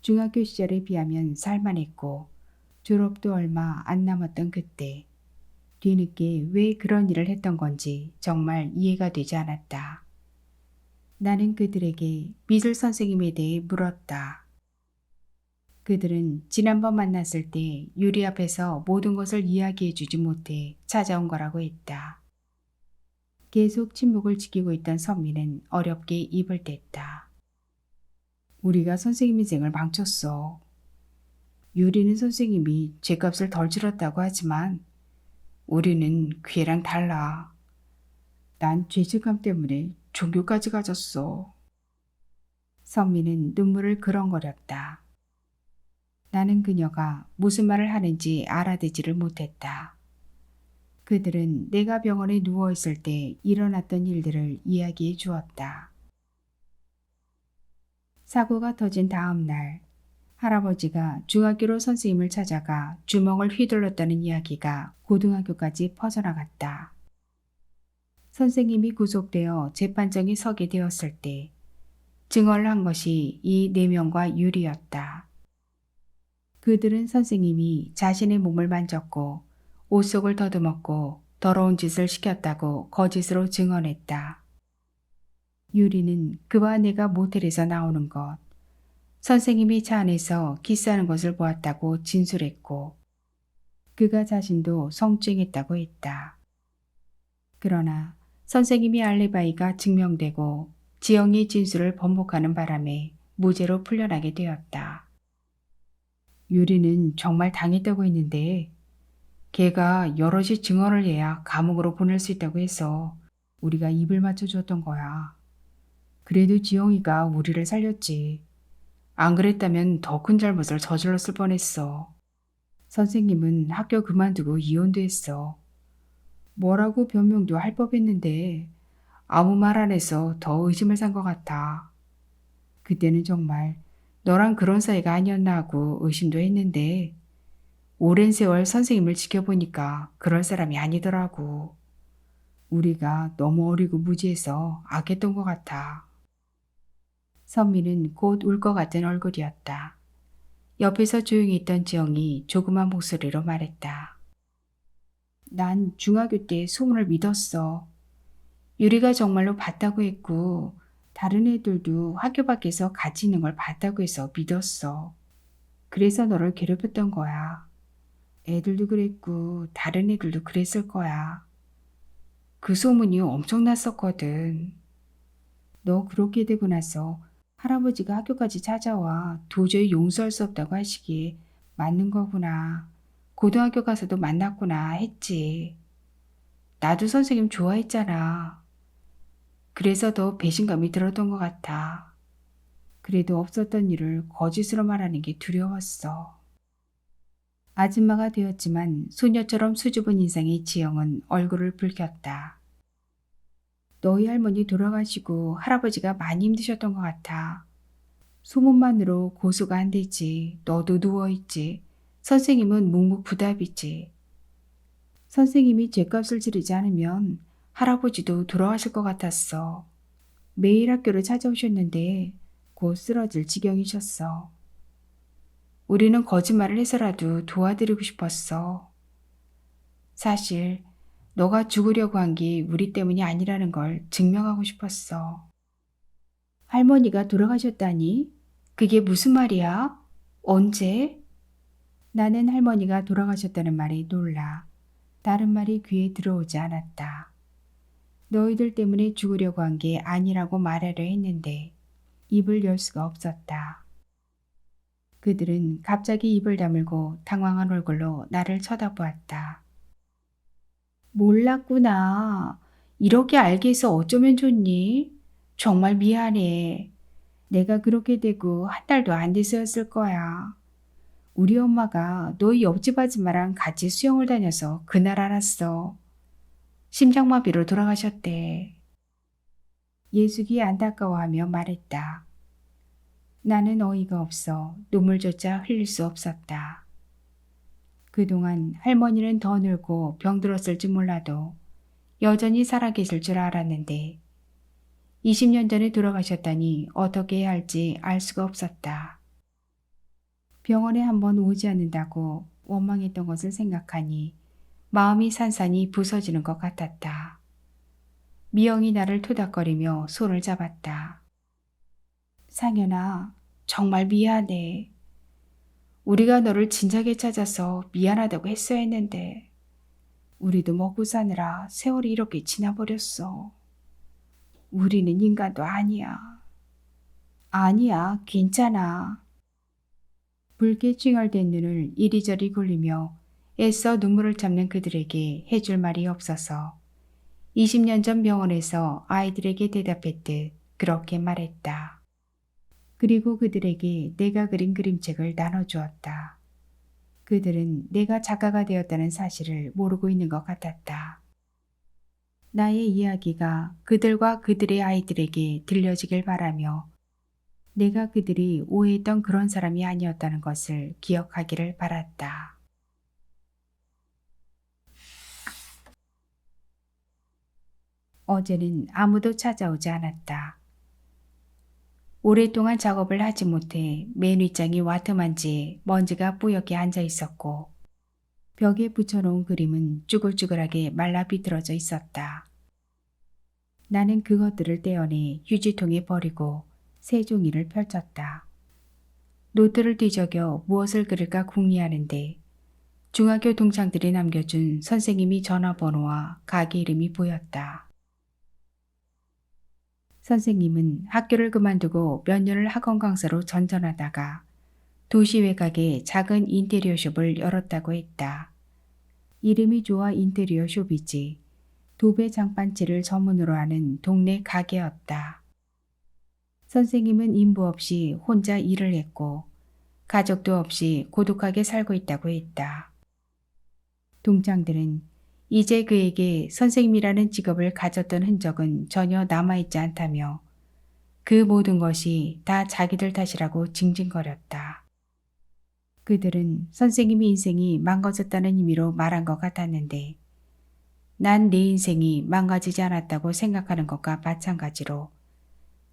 중학교 시절에 비하면 살만했고 졸업도 얼마 안 남았던 그때 뒤늦게 왜 그런 일을 했던 건지 정말 이해가 되지 않았다. 나는 그들에게 미술 선생님에 대해 물었다. 그들은 지난번 만났을 때 유리 앞에서 모든 것을 이야기해 주지 못해 찾아온 거라고 했다. 계속 침묵을 지키고 있던 선미는 어렵게 입을 뗐다. 우리가 선생님 인생을 망쳤어. 유리는 선생님이 죗값을 덜 치렀다고 하지만 우리는 걔랑 달라. 난 죄책감 때문에 종교까지 가졌어. 선미는 눈물을 그렁거렸다. 나는 그녀가 무슨 말을 하는지 알아듣지를 못했다. 그들은 내가 병원에 누워있을 때 일어났던 일들을 이야기해 주었다. 사고가 터진 다음 날 할아버지가 중학교로 선생님을 찾아가 주먹을 휘둘렀다는 이야기가 고등학교까지 퍼져나갔다. 선생님이 구속되어 재판정에 서게 되었을 때 증언을 한 것이 이 4명과 유리였다. 그들은 선생님이 자신의 몸을 만졌고 옷 속을 더듬었고 더러운 짓을 시켰다고 거짓으로 증언했다. 유리는 그와 내가 모텔에서 나오는 것, 선생님이 차 안에서 키스하는 것을 보았다고 진술했고 그가 자신도 성추행했다고 했다. 그러나 선생님이 알리바이가 증명되고 지영의 진술을 번복하는 바람에 무죄로 풀려나게 되었다. 유리는 정말 당했다고 했는데 걔가 여럿이 증언을 해야 감옥으로 보낼 수 있다고 해서 우리가 입을 맞춰줬던 거야. 그래도 지영이가 우리를 살렸지. 안 그랬다면 더 큰 잘못을 저질렀을 뻔했어. 선생님은 학교 그만두고 이혼도 했어. 뭐라고 변명도 할 법했는데 아무 말 안 해서 더 의심을 산 것 같아. 그때는 정말 너랑 그런 사이가 아니었나 하고 의심도 했는데 오랜 세월 선생님을 지켜보니까 그럴 사람이 아니더라고. 우리가 너무 어리고 무지해서 악했던 것 같아. 선미는 곧 울 것 같은 얼굴이었다. 옆에서 조용히 있던 지영이 조그만 목소리로 말했다. 난 중학교 때 소문을 믿었어. 유리가 정말로 봤다고 했고 다른 애들도 학교 밖에서 같이 있는 걸 봤다고 해서 믿었어. 그래서 너를 괴롭혔던 거야. 애들도 그랬고 다른 애들도 그랬을 거야. 그 소문이 엄청났었거든. 너 그렇게 되고 나서 할아버지가 학교까지 찾아와 도저히 용서할 수 없다고 하시기에 맞는 거구나. 고등학교 가서도 만났구나 했지. 나도 선생님 좋아했잖아. 그래서 더 배신감이 들었던 것 같아. 그래도 없었던 일을 거짓으로 말하는 게 두려웠어. 아줌마가 되었지만 소녀처럼 수줍은 인상의 지영은 얼굴을 붉혔다. 너희 할머니 돌아가시고 할아버지가 많이 힘드셨던 것 같아. 소문만으로 고소가 안 되지. 너도 누워있지. 선생님은 묵묵부답이지. 선생님이 죗값을 지르지 않으면 할아버지도 돌아가실 것 같았어. 매일 학교를 찾아오셨는데 곧 쓰러질 지경이셨어. 우리는 거짓말을 해서라도 도와드리고 싶었어. 사실 너가 죽으려고 한 게 우리 때문이 아니라는 걸 증명하고 싶었어. 할머니가 돌아가셨다니? 그게 무슨 말이야? 언제? 나는 할머니가 돌아가셨다는 말에 놀라. 다른 말이 귀에 들어오지 않았다. 너희들 때문에 죽으려고 한 게 아니라고 말하려 했는데 입을 열 수가 없었다. 그들은 갑자기 입을 다물고 당황한 얼굴로 나를 쳐다보았다. 몰랐구나. 이렇게 알게 해서 어쩌면 좋니? 정말 미안해. 내가 그렇게 되고 한 달도 안 돼서였을 거야. 우리 엄마가 너희 옆집 아줌마랑 같이 수영을 다녀서 그날 알았어. 심장마비로 돌아가셨대. 예숙이 안타까워하며 말했다. 나는 어이가 없어 눈물조차 흘릴 수 없었다. 그동안 할머니는 더 늙고 병들었을지 몰라도 여전히 살아계실 줄 알았는데 20년 전에 돌아가셨다니 어떻게 해야 할지 알 수가 없었다. 병원에 한번 오지 않는다고 원망했던 것을 생각하니 마음이 산산이 부서지는 것 같았다. 미영이 나를 토닥거리며 손을 잡았다. 상현아, 정말 미안해. 우리가 너를 진작에 찾아서 미안하다고 했어야 했는데 우리도 먹고 사느라 세월이 이렇게 지나버렸어. 우리는 인간도 아니야. 아니야, 괜찮아. 붉게 찡얼댄 눈을 이리저리 굴리며 애써 눈물을 참는 그들에게 해줄 말이 없어서 20년 전 병원에서 아이들에게 대답했듯 그렇게 말했다. 그리고 그들에게 내가 그린 그림책을 나눠주었다. 그들은 내가 작가가 되었다는 사실을 모르고 있는 것 같았다. 나의 이야기가 그들과 그들의 아이들에게 들려지길 바라며 내가 그들이 오해했던 그런 사람이 아니었다는 것을 기억하기를 바랐다. 어제는 아무도 찾아오지 않았다. 오랫동안 작업을 하지 못해 맨 윗장이 와트만지에 먼지가 뿌옇게 앉아 있었고 벽에 붙여놓은 그림은 쭈글쭈글하게 말라 비틀어져 있었다. 나는 그것들을 떼어내 휴지통에 버리고 새 종이를 펼쳤다. 노트를 뒤적여 무엇을 그릴까 궁리하는데 중학교 동창들이 남겨준 선생님이 전화번호와 가게 이름이 보였다. 선생님은 학교를 그만두고 몇 년을 학원 강사로 전전하다가 도시 외곽에 작은 인테리어 숍을 열었다고 했다. 이름이 좋아 인테리어 숍이지 도배 장판치를 전문으로 하는 동네 가게였다. 선생님은 인부 없이 혼자 일을 했고 가족도 없이 고독하게 살고 있다고 했다. 동창들은 이제 그에게 선생님이라는 직업을 가졌던 흔적은 전혀 남아있지 않다며 그 모든 것이 다 자기들 탓이라고 징징거렸다. 그들은 선생님의 인생이 망가졌다는 의미로 말한 것 같았는데 난 내 인생이 망가지지 않았다고 생각하는 것과 마찬가지로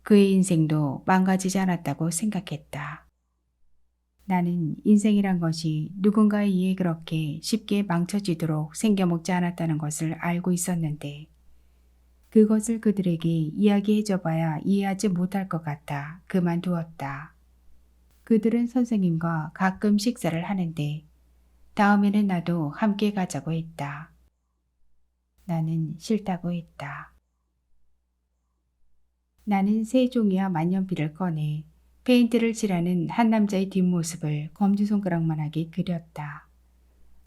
그의 인생도 망가지지 않았다고 생각했다. 나는 인생이란 것이 누군가에 의해 그렇게 쉽게 망쳐지도록 생겨먹지 않았다는 것을 알고 있었는데 그것을 그들에게 이야기해줘봐야 이해하지 못할 것 같아 그만두었다. 그들은 선생님과 가끔 식사를 하는데 다음에는 나도 함께 가자고 했다. 나는 싫다고 했다. 나는 새 종이와 만년필을 꺼내 페인트를 칠하는 한 남자의 뒷모습을 검지손가락만하게 그렸다.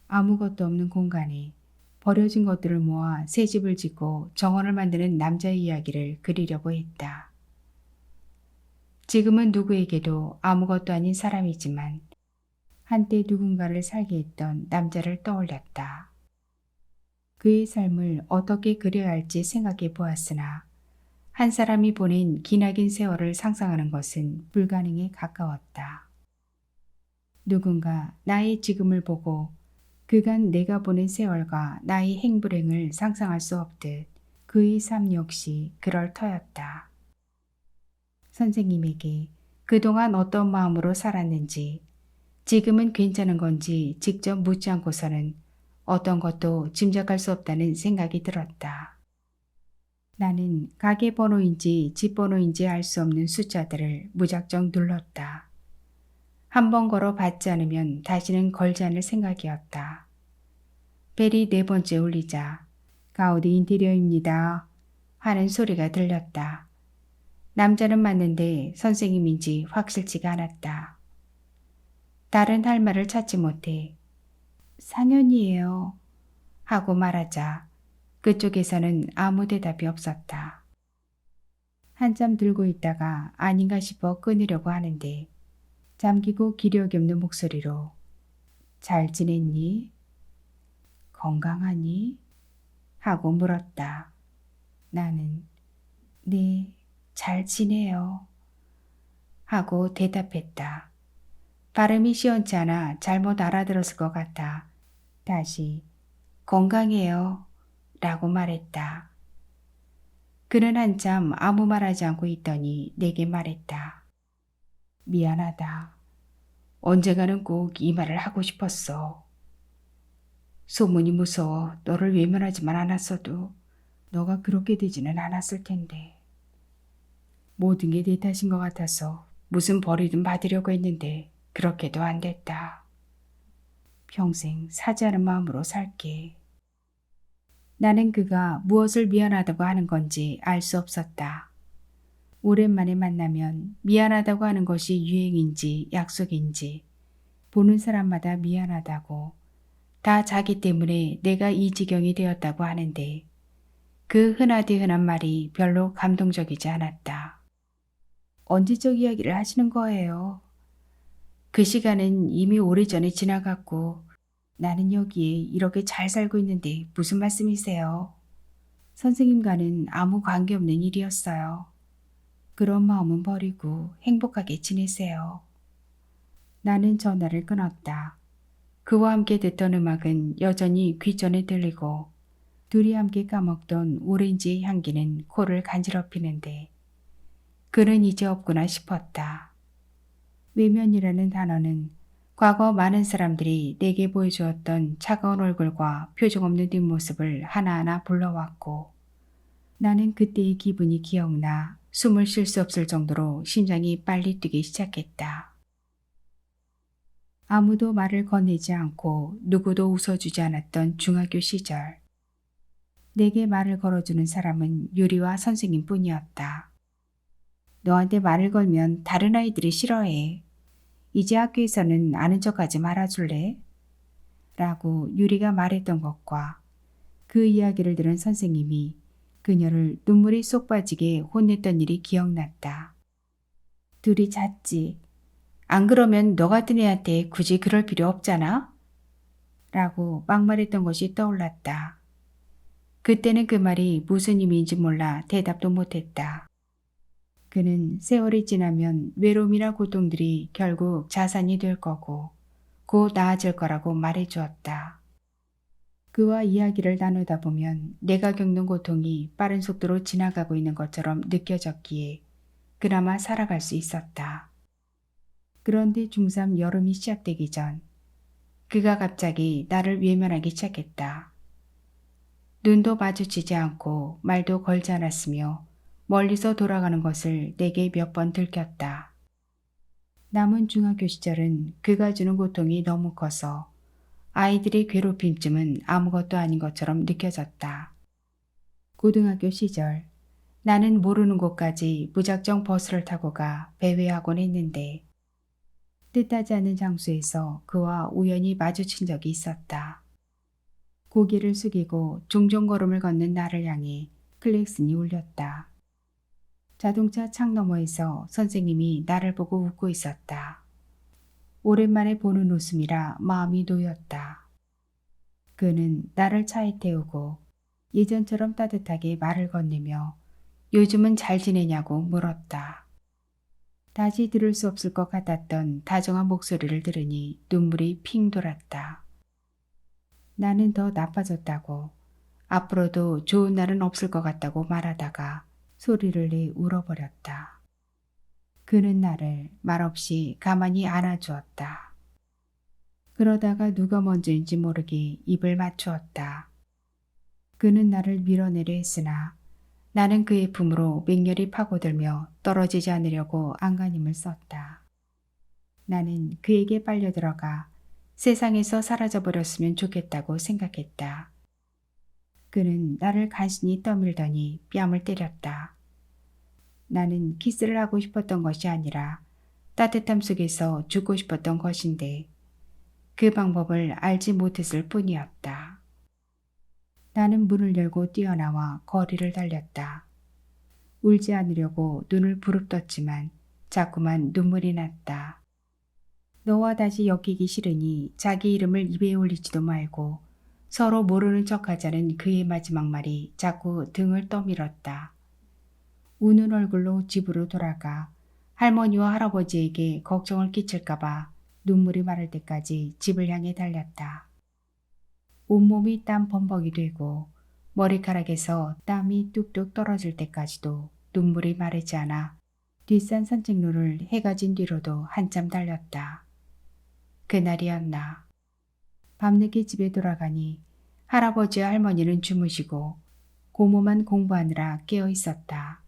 아무것도 없는 공간에 버려진 것들을 모아 새 집을 짓고 정원을 만드는 남자의 이야기를 그리려고 했다. 지금은 누구에게도 아무것도 아닌 사람이지만 한때 누군가를 살게 했던 남자를 떠올렸다. 그의 삶을 어떻게 그려야 할지 생각해 보았으나 한 사람이 보낸 기나긴 세월을 상상하는 것은 불가능에 가까웠다. 누군가 나의 지금을 보고 그간 내가 보낸 세월과 나의 행불행을 상상할 수 없듯 그의 삶 역시 그럴 터였다. 선생님에게 그동안 어떤 마음으로 살았는지 지금은 괜찮은 건지 직접 묻지 않고서는 어떤 것도 짐작할 수 없다는 생각이 들었다. 나는 가게 번호인지 집 번호인지 알 수 없는 숫자들을 무작정 눌렀다. 한 번 걸어 받지 않으면 다시는 걸지 않을 생각이었다. 벨이 4번째 울리자 가우디 인테리어입니다 하는 소리가 들렸다. 남자는 맞는데 선생님인지 확실치가 않았다. 다른 할 말을 찾지 못해 상현이에요 하고 말하자 그쪽에서는 아무 대답이 없었다. 한참 들고 있다가 아닌가 싶어 끊으려고 하는데 잠기고 기력이 없는 목소리로 잘 지냈니? 건강하니? 하고 물었다. 나는 네, 잘 지내요 하고 대답했다. 발음이 시원치 않아 잘못 알아들었을 것 같아 다시 건강해요 라고 말했다. 그는 한참 아무 말하지 않고 있더니 내게 말했다. 미안하다. 언젠가는 꼭 이 말을 하고 싶었어. 소문이 무서워 너를 외면하지만 않았어도 너가 그렇게 되지는 않았을 텐데. 모든 게 내 탓인 것 같아서 무슨 벌이든 받으려고 했는데 그렇게도 안 됐다. 평생 사죄하는 마음으로 살게. 나는 그가 무엇을 미안하다고 하는 건지 알 수 없었다. 오랜만에 만나면 미안하다고 하는 것이 유행인지 약속인지 보는 사람마다 미안하다고 다 자기 때문에 내가 이 지경이 되었다고 하는데 그 흔하디 흔한 말이 별로 감동적이지 않았다. 언제적 이야기를 하시는 거예요? 그 시간은 이미 오래전에 지나갔고 나는 여기에 이렇게 잘 살고 있는데 무슨 말씀이세요? 선생님과는 아무 관계없는 일이었어요. 그런 마음은 버리고 행복하게 지내세요. 나는 전화를 끊었다. 그와 함께 듣던 음악은 여전히 귀전에 들리고 둘이 함께 까먹던 오렌지의 향기는 코를 간지럽히는데 그는 이제 없구나 싶었다. 외면이라는 단어는 과거 많은 사람들이 내게 보여주었던 차가운 얼굴과 표정 없는 뒷모습을 하나하나 불러왔고 나는 그때의 기분이 기억나 숨을 쉴 수 없을 정도로 심장이 빨리 뛰기 시작했다. 아무도 말을 건네지 않고 누구도 웃어주지 않았던 중학교 시절. 내게 말을 걸어주는 사람은 유리와 선생님 뿐이었다. 너한테 말을 걸면 다른 아이들이 싫어해. 이제 학교에서는 아는 척하지 말아줄래? 라고 유리가 말했던 것과 그 이야기를 들은 선생님이 그녀를 눈물이 쏙 빠지게 혼냈던 일이 기억났다. 둘이 잤지. 안 그러면 너 같은 애한테 굳이 그럴 필요 없잖아? 라고 막말했던 것이 떠올랐다. 그때는 그 말이 무슨 의미인지 몰라 대답도 못했다. 그는 세월이 지나면 외로움이나 고통들이 결국 자산이 될 거고 곧 나아질 거라고 말해주었다. 그와 이야기를 나누다 보면 내가 겪는 고통이 빠른 속도로 지나가고 있는 것처럼 느껴졌기에 그나마 살아갈 수 있었다. 그런데 중3 여름이 시작되기 전 그가 갑자기 나를 외면하기 시작했다. 눈도 마주치지 않고 말도 걸지 않았으며 멀리서 돌아가는 것을 내게 몇 번 들켰다. 남은 중학교 시절은 그가 주는 고통이 너무 커서 아이들의 괴롭힘쯤은 아무것도 아닌 것처럼 느껴졌다. 고등학교 시절 나는 모르는 곳까지 무작정 버스를 타고 가 배회하곤 했는데 뜻하지 않은 장소에서 그와 우연히 마주친 적이 있었다. 고개를 숙이고 종종 걸음을 걷는 나를 향해 클렉슨이 울렸다. 자동차 창 너머에서 선생님이 나를 보고 웃고 있었다. 오랜만에 보는 웃음이라 마음이 놓였다. 그는 나를 차에 태우고 예전처럼 따뜻하게 말을 건네며 요즘은 잘 지내냐고 물었다. 다시 들을 수 없을 것 같았던 다정한 목소리를 들으니 눈물이 핑 돌았다. 나는 더 나빠졌다고 앞으로도 좋은 날은 없을 것 같다고 말하다가 소리를 내 울어버렸다. 그는 나를 말없이 가만히 안아주었다. 그러다가 누가 먼저인지 모르게 입을 맞추었다. 그는 나를 밀어내려 했으나 나는 그의 품으로 맹렬히 파고들며 떨어지지 않으려고 안간힘을 썼다. 나는 그에게 빨려 들어가 세상에서 사라져버렸으면 좋겠다고 생각했다. 그는 나를 간신히 떠밀더니 뺨을 때렸다. 나는 키스를 하고 싶었던 것이 아니라 따뜻함 속에서 죽고 싶었던 것인데 그 방법을 알지 못했을 뿐이었다. 나는 문을 열고 뛰어나와 거리를 달렸다. 울지 않으려고 눈을 부릅떴지만 자꾸만 눈물이 났다. 너와 다시 엮이기 싫으니 자기 이름을 입에 올리지도 말고 서로 모르는 척하자는 그의 마지막 말이 자꾸 등을 떠밀었다. 우는 얼굴로 집으로 돌아가 할머니와 할아버지에게 걱정을 끼칠까봐 눈물이 마를 때까지 집을 향해 달렸다. 온몸이 땀 범벅이 되고 머리카락에서 땀이 뚝뚝 떨어질 때까지도 눈물이 마르지 않아 뒷산 산책로를 해가 진 뒤로도 한참 달렸다. 그날이었나. 밤늦게 집에 돌아가니 할아버지와 할머니는 주무시고 고모만 공부하느라 깨어 있었다.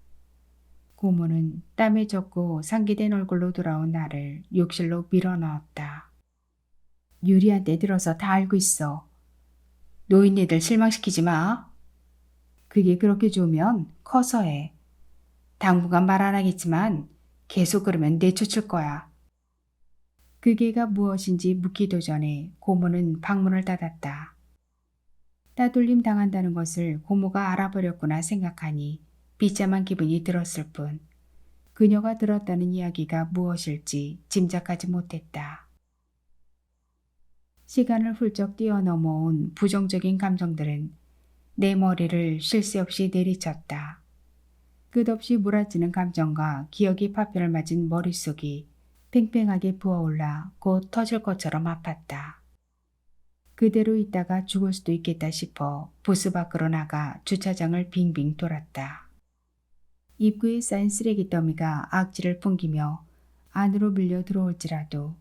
고모는 땀에 젖고 상기된 얼굴로 돌아온 나를 욕실로 밀어넣었다. 유리한테 들어서 다 알고 있어. 노인네들 실망시키지 마. 그게 그렇게 좋으면 커서 해. 당분간 말 안 하겠지만 계속 그러면 내쫓을 거야. 그게가 무엇인지 묻기도 전에 고모는 방문을 닫았다. 따돌림 당한다는 것을 고모가 알아버렸구나 생각하니 비참한 기분이 들었을 뿐 그녀가 들었다는 이야기가 무엇일지 짐작하지 못했다. 시간을 훌쩍 뛰어넘어온 부정적인 감정들은 내 머리를 쉴 새 없이 내리쳤다. 끝없이 몰아치는 감정과 기억이 파편을 맞은 머릿속이 팽팽하게 부어올라 곧 터질 것처럼 아팠다. 그대로 있다가 죽을 수도 있겠다 싶어 부스 밖으로 나가 주차장을 빙빙 돌았다. 입구에 쌓인 쓰레기 더미가 악취를 풍기며 안으로 밀려 들어올지라도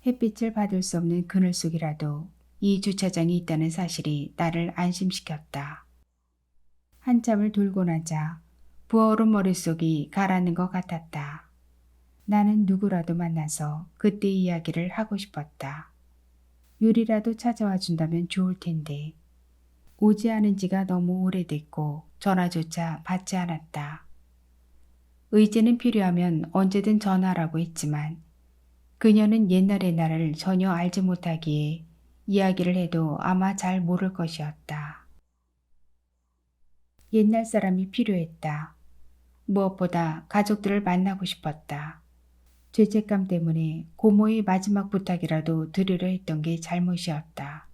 햇빛을 받을 수 없는 그늘 속이라도 이 주차장이 있다는 사실이 나를 안심시켰다. 한참을 돌고 나자 부어오른 머릿속이 가라앉는 것 같았다. 나는 누구라도 만나서 그때 이야기를 하고 싶었다. 유리라도 찾아와 준다면 좋을 텐데 오지 않은 지가 너무 오래됐고 전화조차 받지 않았다. 의지는 필요하면 언제든 전화라고 했지만 그녀는 옛날의 나를 전혀 알지 못하기에 이야기를 해도 아마 잘 모를 것이었다. 옛날 사람이 필요했다. 무엇보다 가족들을 만나고 싶었다. 죄책감 때문에 고모의 마지막 부탁이라도 드리려 했던 게 잘못이었다.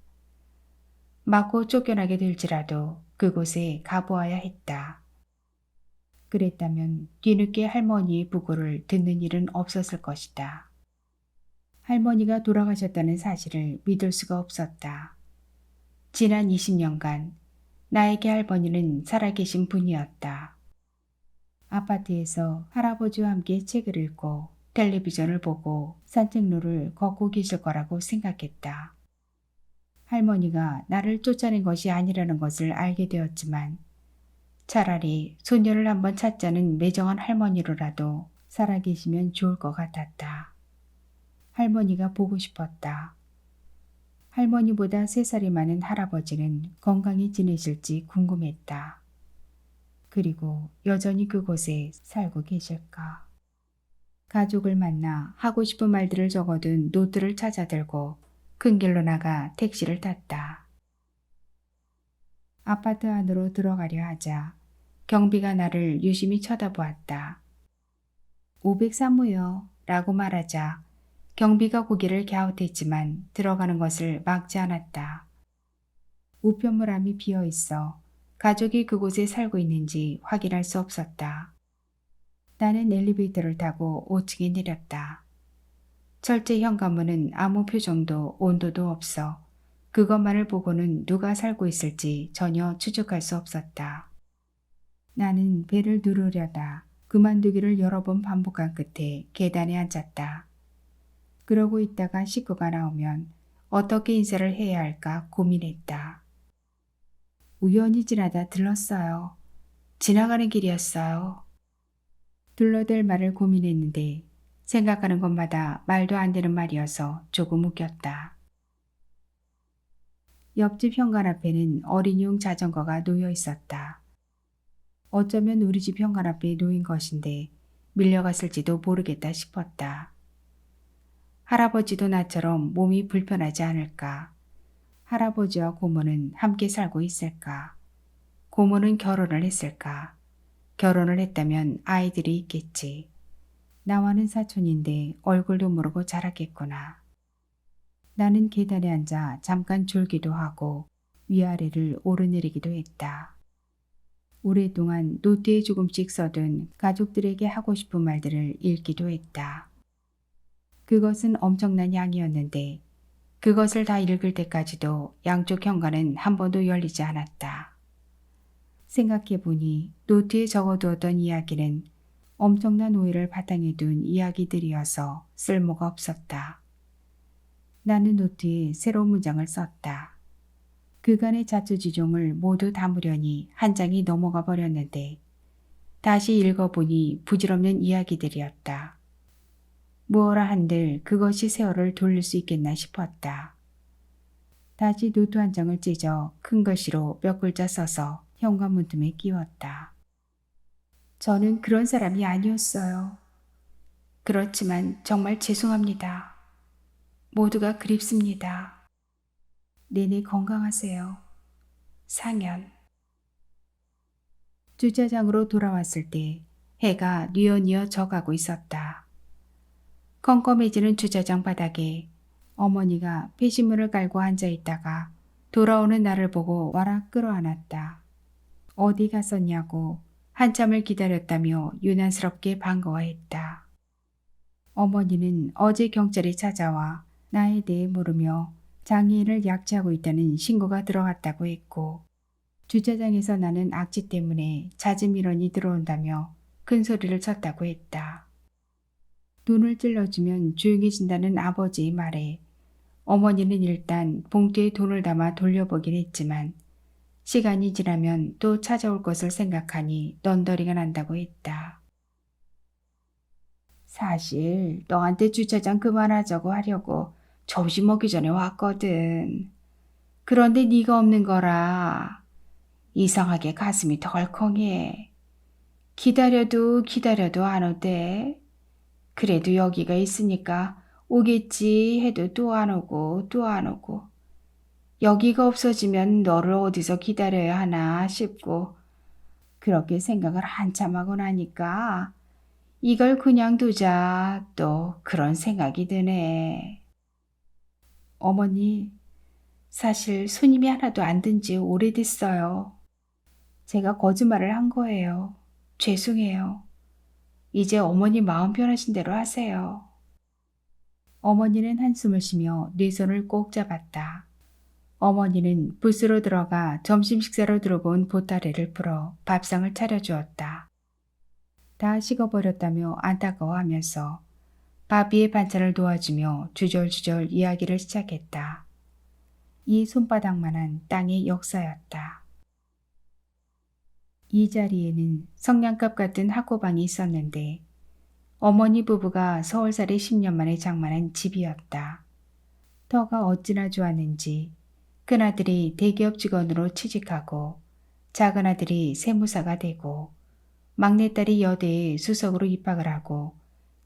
맞고 쫓겨나게 될지라도 그곳에 가보아야 했다. 그랬다면 뒤늦게 할머니의 부고를 듣는 일은 없었을 것이다. 할머니가 돌아가셨다는 사실을 믿을 수가 없었다. 지난 20년간 나에게 할머니는 살아계신 분이었다. 아파트에서 할아버지와 함께 책을 읽고 텔레비전을 보고 산책로를 걷고 계실 거라고 생각했다. 할머니가 나를 쫓아낸 것이 아니라는 것을 알게 되었지만 차라리 소녀를 한번 찾자는 매정한 할머니로라도 살아계시면 좋을 것 같았다. 할머니가 보고 싶었다. 할머니보다 3살이 많은 할아버지는 건강히 지내실지 궁금했다. 그리고 여전히 그곳에 살고 계실까? 가족을 만나 하고 싶은 말들을 적어둔 노트를 찾아들고 큰 길로 나가 택시를 탔다. 아파트 안으로 들어가려 하자 경비가 나를 유심히 쳐다보았다. 503호요 라고 말하자 경비가 고개를 갸웃했지만 들어가는 것을 막지 않았다. 우편물함이 비어 있어 가족이 그곳에 살고 있는지 확인할 수 없었다. 나는 엘리베이터를 타고 5층에 내렸다. 철제 현관문은 아무 표정도 온도도 없어 그것만을 보고는 누가 살고 있을지 전혀 추측할 수 없었다. 나는 배를 누르려다 그만두기를 여러 번 반복한 끝에 계단에 앉았다. 그러고 있다가 식구가 나오면 어떻게 인사를 해야 할까 고민했다. 우연히 지나다 들렀어요. 지나가는 길이었어요. 둘러댈 말을 고민했는데 생각하는 것마다 말도 안 되는 말이어서 조금 웃겼다. 옆집 현관 앞에는 어린이용 자전거가 놓여 있었다. 어쩌면 우리 집 현관 앞에 놓인 것인데 밀려갔을지도 모르겠다 싶었다. 할아버지도 나처럼 몸이 불편하지 않을까? 할아버지와 고모는 함께 살고 있을까? 고모는 결혼을 했을까? 결혼을 했다면 아이들이 있겠지. 나와는 사촌인데 얼굴도 모르고 자랐겠구나. 나는 계단에 앉아 잠깐 졸기도 하고 위아래를 오르내리기도 했다. 오랫동안 노트에 조금씩 써둔 가족들에게 하고 싶은 말들을 읽기도 했다. 그것은 엄청난 양이었는데 그것을 다 읽을 때까지도 양쪽 현관은 한 번도 열리지 않았다. 생각해보니 노트에 적어두었던 이야기는 엄청난 오해를 바탕에 둔 이야기들이어서 쓸모가 없었다. 나는 노트에 새로운 문장을 썼다. 그간의 자초지종을 모두 담으려니 한 장이 넘어가 버렸는데 다시 읽어보니 부질없는 이야기들이었다. 무엇라 한들 그것이 세월을 돌릴 수 있겠나 싶었다. 다시 노트 한 장을 찢어 큰 글씨로 몇 글자 써서 현관문틈에 끼웠다. 저는 그런 사람이 아니었어요. 그렇지만 정말 죄송합니다. 모두가 그립습니다. 내내 건강하세요. 상현. 주차장으로 돌아왔을 때 해가 뉘어뉘어 져가고 있었다. 컴컴해지는 주차장 바닥에 어머니가 폐시문을 깔고 앉아있다가 돌아오는 나를 보고 와락 끌어안았다. 어디 갔었냐고 한참을 기다렸다며 유난스럽게 반가워했다. 어머니는 어제 경찰이 찾아와 나에 대해 물으며 장애인을 약취하고 있다는 신고가 들어갔다고 했고 주차장에서 나는 악취 때문에 잦은 민원이 들어온다며 큰 소리를 쳤다고 했다. 돈을 찔러주면 조용해진다는 아버지의 말에 어머니는 일단 봉투에 돈을 담아 돌려보긴 했지만 시간이 지나면 또 찾아올 것을 생각하니 넌더리가 난다고 했다. 사실 너한테 주차장 그만하자고 하려고 점심 먹기 전에 왔거든. 그런데 네가 없는 거라 이상하게 가슴이 덜컹해. 기다려도 기다려도 안 오대. 그래도 여기가 있으니까 오겠지 해도 또 안 오고 또 안 오고. 여기가 없어지면 너를 어디서 기다려야 하나 싶고 그렇게 생각을 한참 하고 나니까 이걸 그냥 두자 또 그런 생각이 드네. 어머니, 사실 손님이 하나도 안 든 지 오래됐어요. 제가 거짓말을 한 거예요. 죄송해요. 이제 어머니 마음 편하신 대로 하세요. 어머니는 한숨을 쉬며 내 손을 꼭 잡았다. 어머니는 부스로 들어가 점심 식사로 들어온 본 보따리를 풀어 밥상을 차려주었다. 다 식어버렸다며 안타까워하면서 밥 위에 반찬을 도와주며 주절주절 이야기를 시작했다. 이 손바닥만한 땅의 역사였다. 이 자리에는 성냥갑 같은 학고방이 있었는데 어머니 부부가 서울살이 10년 만에 장만한 집이었다. 터가 어찌나 좋았는지 큰아들이 대기업 직원으로 취직하고 작은아들이 세무사가 되고 막내딸이 여대에 수석으로 입학을 하고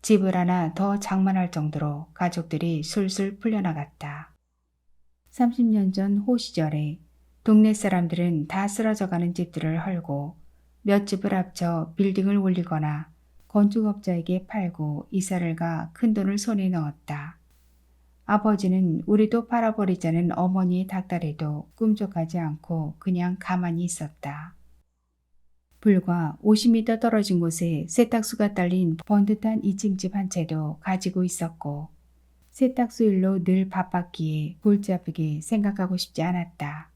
집을 하나 더 장만할 정도로 가족들이 술술 풀려나갔다. 30년 전 호 시절에 동네 사람들은 다 쓰러져가는 집들을 헐고 몇 집을 합쳐 빌딩을 올리거나 건축업자에게 팔고 이사를 가 큰돈을 손에 넣었다. 아버지는 우리도 팔아버리자는 어머니의 닥달에도 꿈쩍하지 않고 그냥 가만히 있었다. 불과 50m 떨어진 곳에 세탁소가 딸린 번듯한 2층 집 한 채도 가지고 있었고 세탁소 일로 늘 바빴기에 골치 아프게 생각하고 싶지 않았다.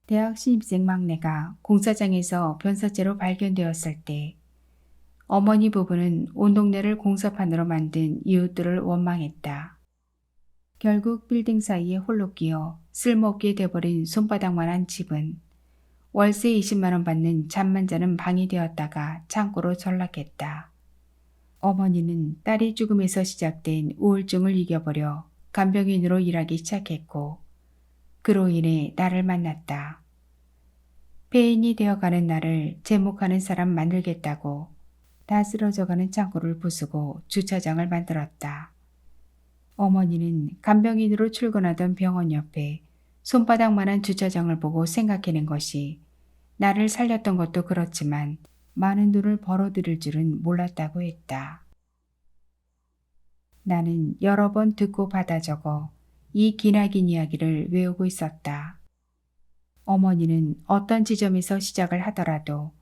대학 신입생 막내가 공사장에서 변사체로 발견되었을 때 어머니 부부는 온 동네를 공사판으로 만든 이웃들을 원망했다. 결국 빌딩 사이에 홀로 끼어 쓸모없게 돼버린 손바닥만한 집은 월세 20만 원 받는 잠만 자는 방이 되었다가 창고로 전락했다. 어머니는 딸이 죽음에서 시작된 우울증을 이겨버려 간병인으로 일하기 시작했고 그로 인해 나를 만났다. 폐인이 되어가는 나를 제목하는 사람 만들겠다고 다 쓰러져가는 창고를 부수고 주차장을 만들었다. 어머니는 간병인으로 출근하던 병원 옆에 손바닥만한 주차장을 보고 생각해낸 것이 나를 살렸던 것도 그렇지만 많은 돈을 벌어들일 줄은 몰랐다고 했다. 나는 여러 번 듣고 받아 적어 이 기나긴 이야기를 외우고 있었다. 어머니는 어떤 지점에서 시작을 하더라도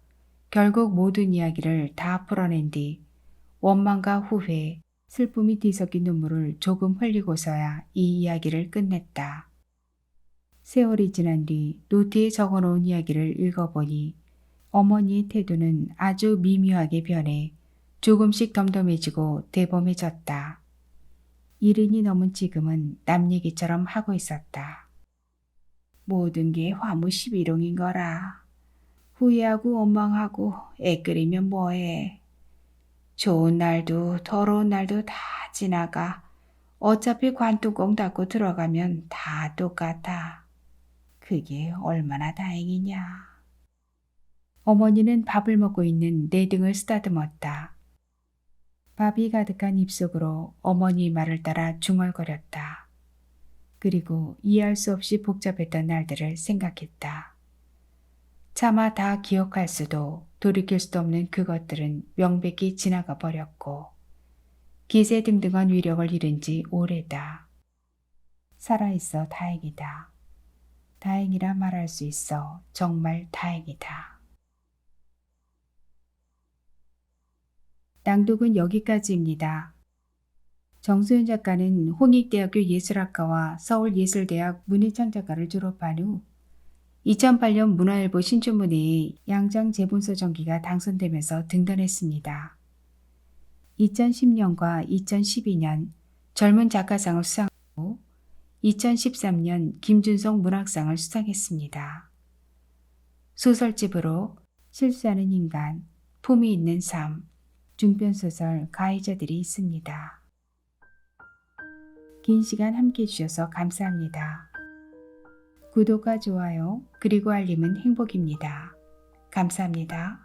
결국 모든 이야기를 다 풀어낸 뒤 원망과 후회, 슬픔이 뒤섞인 눈물을 조금 흘리고서야 이 이야기를 끝냈다. 세월이 지난 뒤 노트에 적어놓은 이야기를 읽어보니 어머니의 태도는 아주 미묘하게 변해 조금씩 덤덤해지고 대범해졌다. 70이 넘은 지금은 남 얘기처럼 하고 있었다. 모든 게 화무십일용인 거라. 후회하고 원망하고 애끓이면 뭐해. 좋은 날도 더러운 날도 다 지나가. 어차피 관뚜껑 닫고 들어가면 다 똑같아. 그게 얼마나 다행이냐. 어머니는 밥을 먹고 있는 내 등을 쓰다듬었다. 밥이 가득한 입속으로 어머니 말을 따라 중얼거렸다. 그리고 이해할 수 없이 복잡했던 날들을 생각했다. 차마 다 기억할 수도 돌이킬 수도 없는 그것들은 명백히 지나가 버렸고 기세등등한 위력을 잃은 지 오래다. 살아있어 다행이다. 다행이라 말할 수 있어 정말 다행이다. 낭독은 여기까지입니다. 정소연 작가는 홍익대학교 예술학과와 서울예술대학 문예창작과를 졸업한 후 2008년 문화일보 신춘문예에 양장 재본소 정기가 당선되면서 등단했습니다. 2010년과 2012년 젊은 작가상을 수상하고 2013년 김준성 문학상을 수상했습니다. 소설집으로 실수하는 인간, 품이 있는 삶, 중편소설 가해자들이 있습니다. 긴 시간 함께해 주셔서 감사합니다. 구독과 좋아요 그리고 알림은 행복입니다. 감사합니다.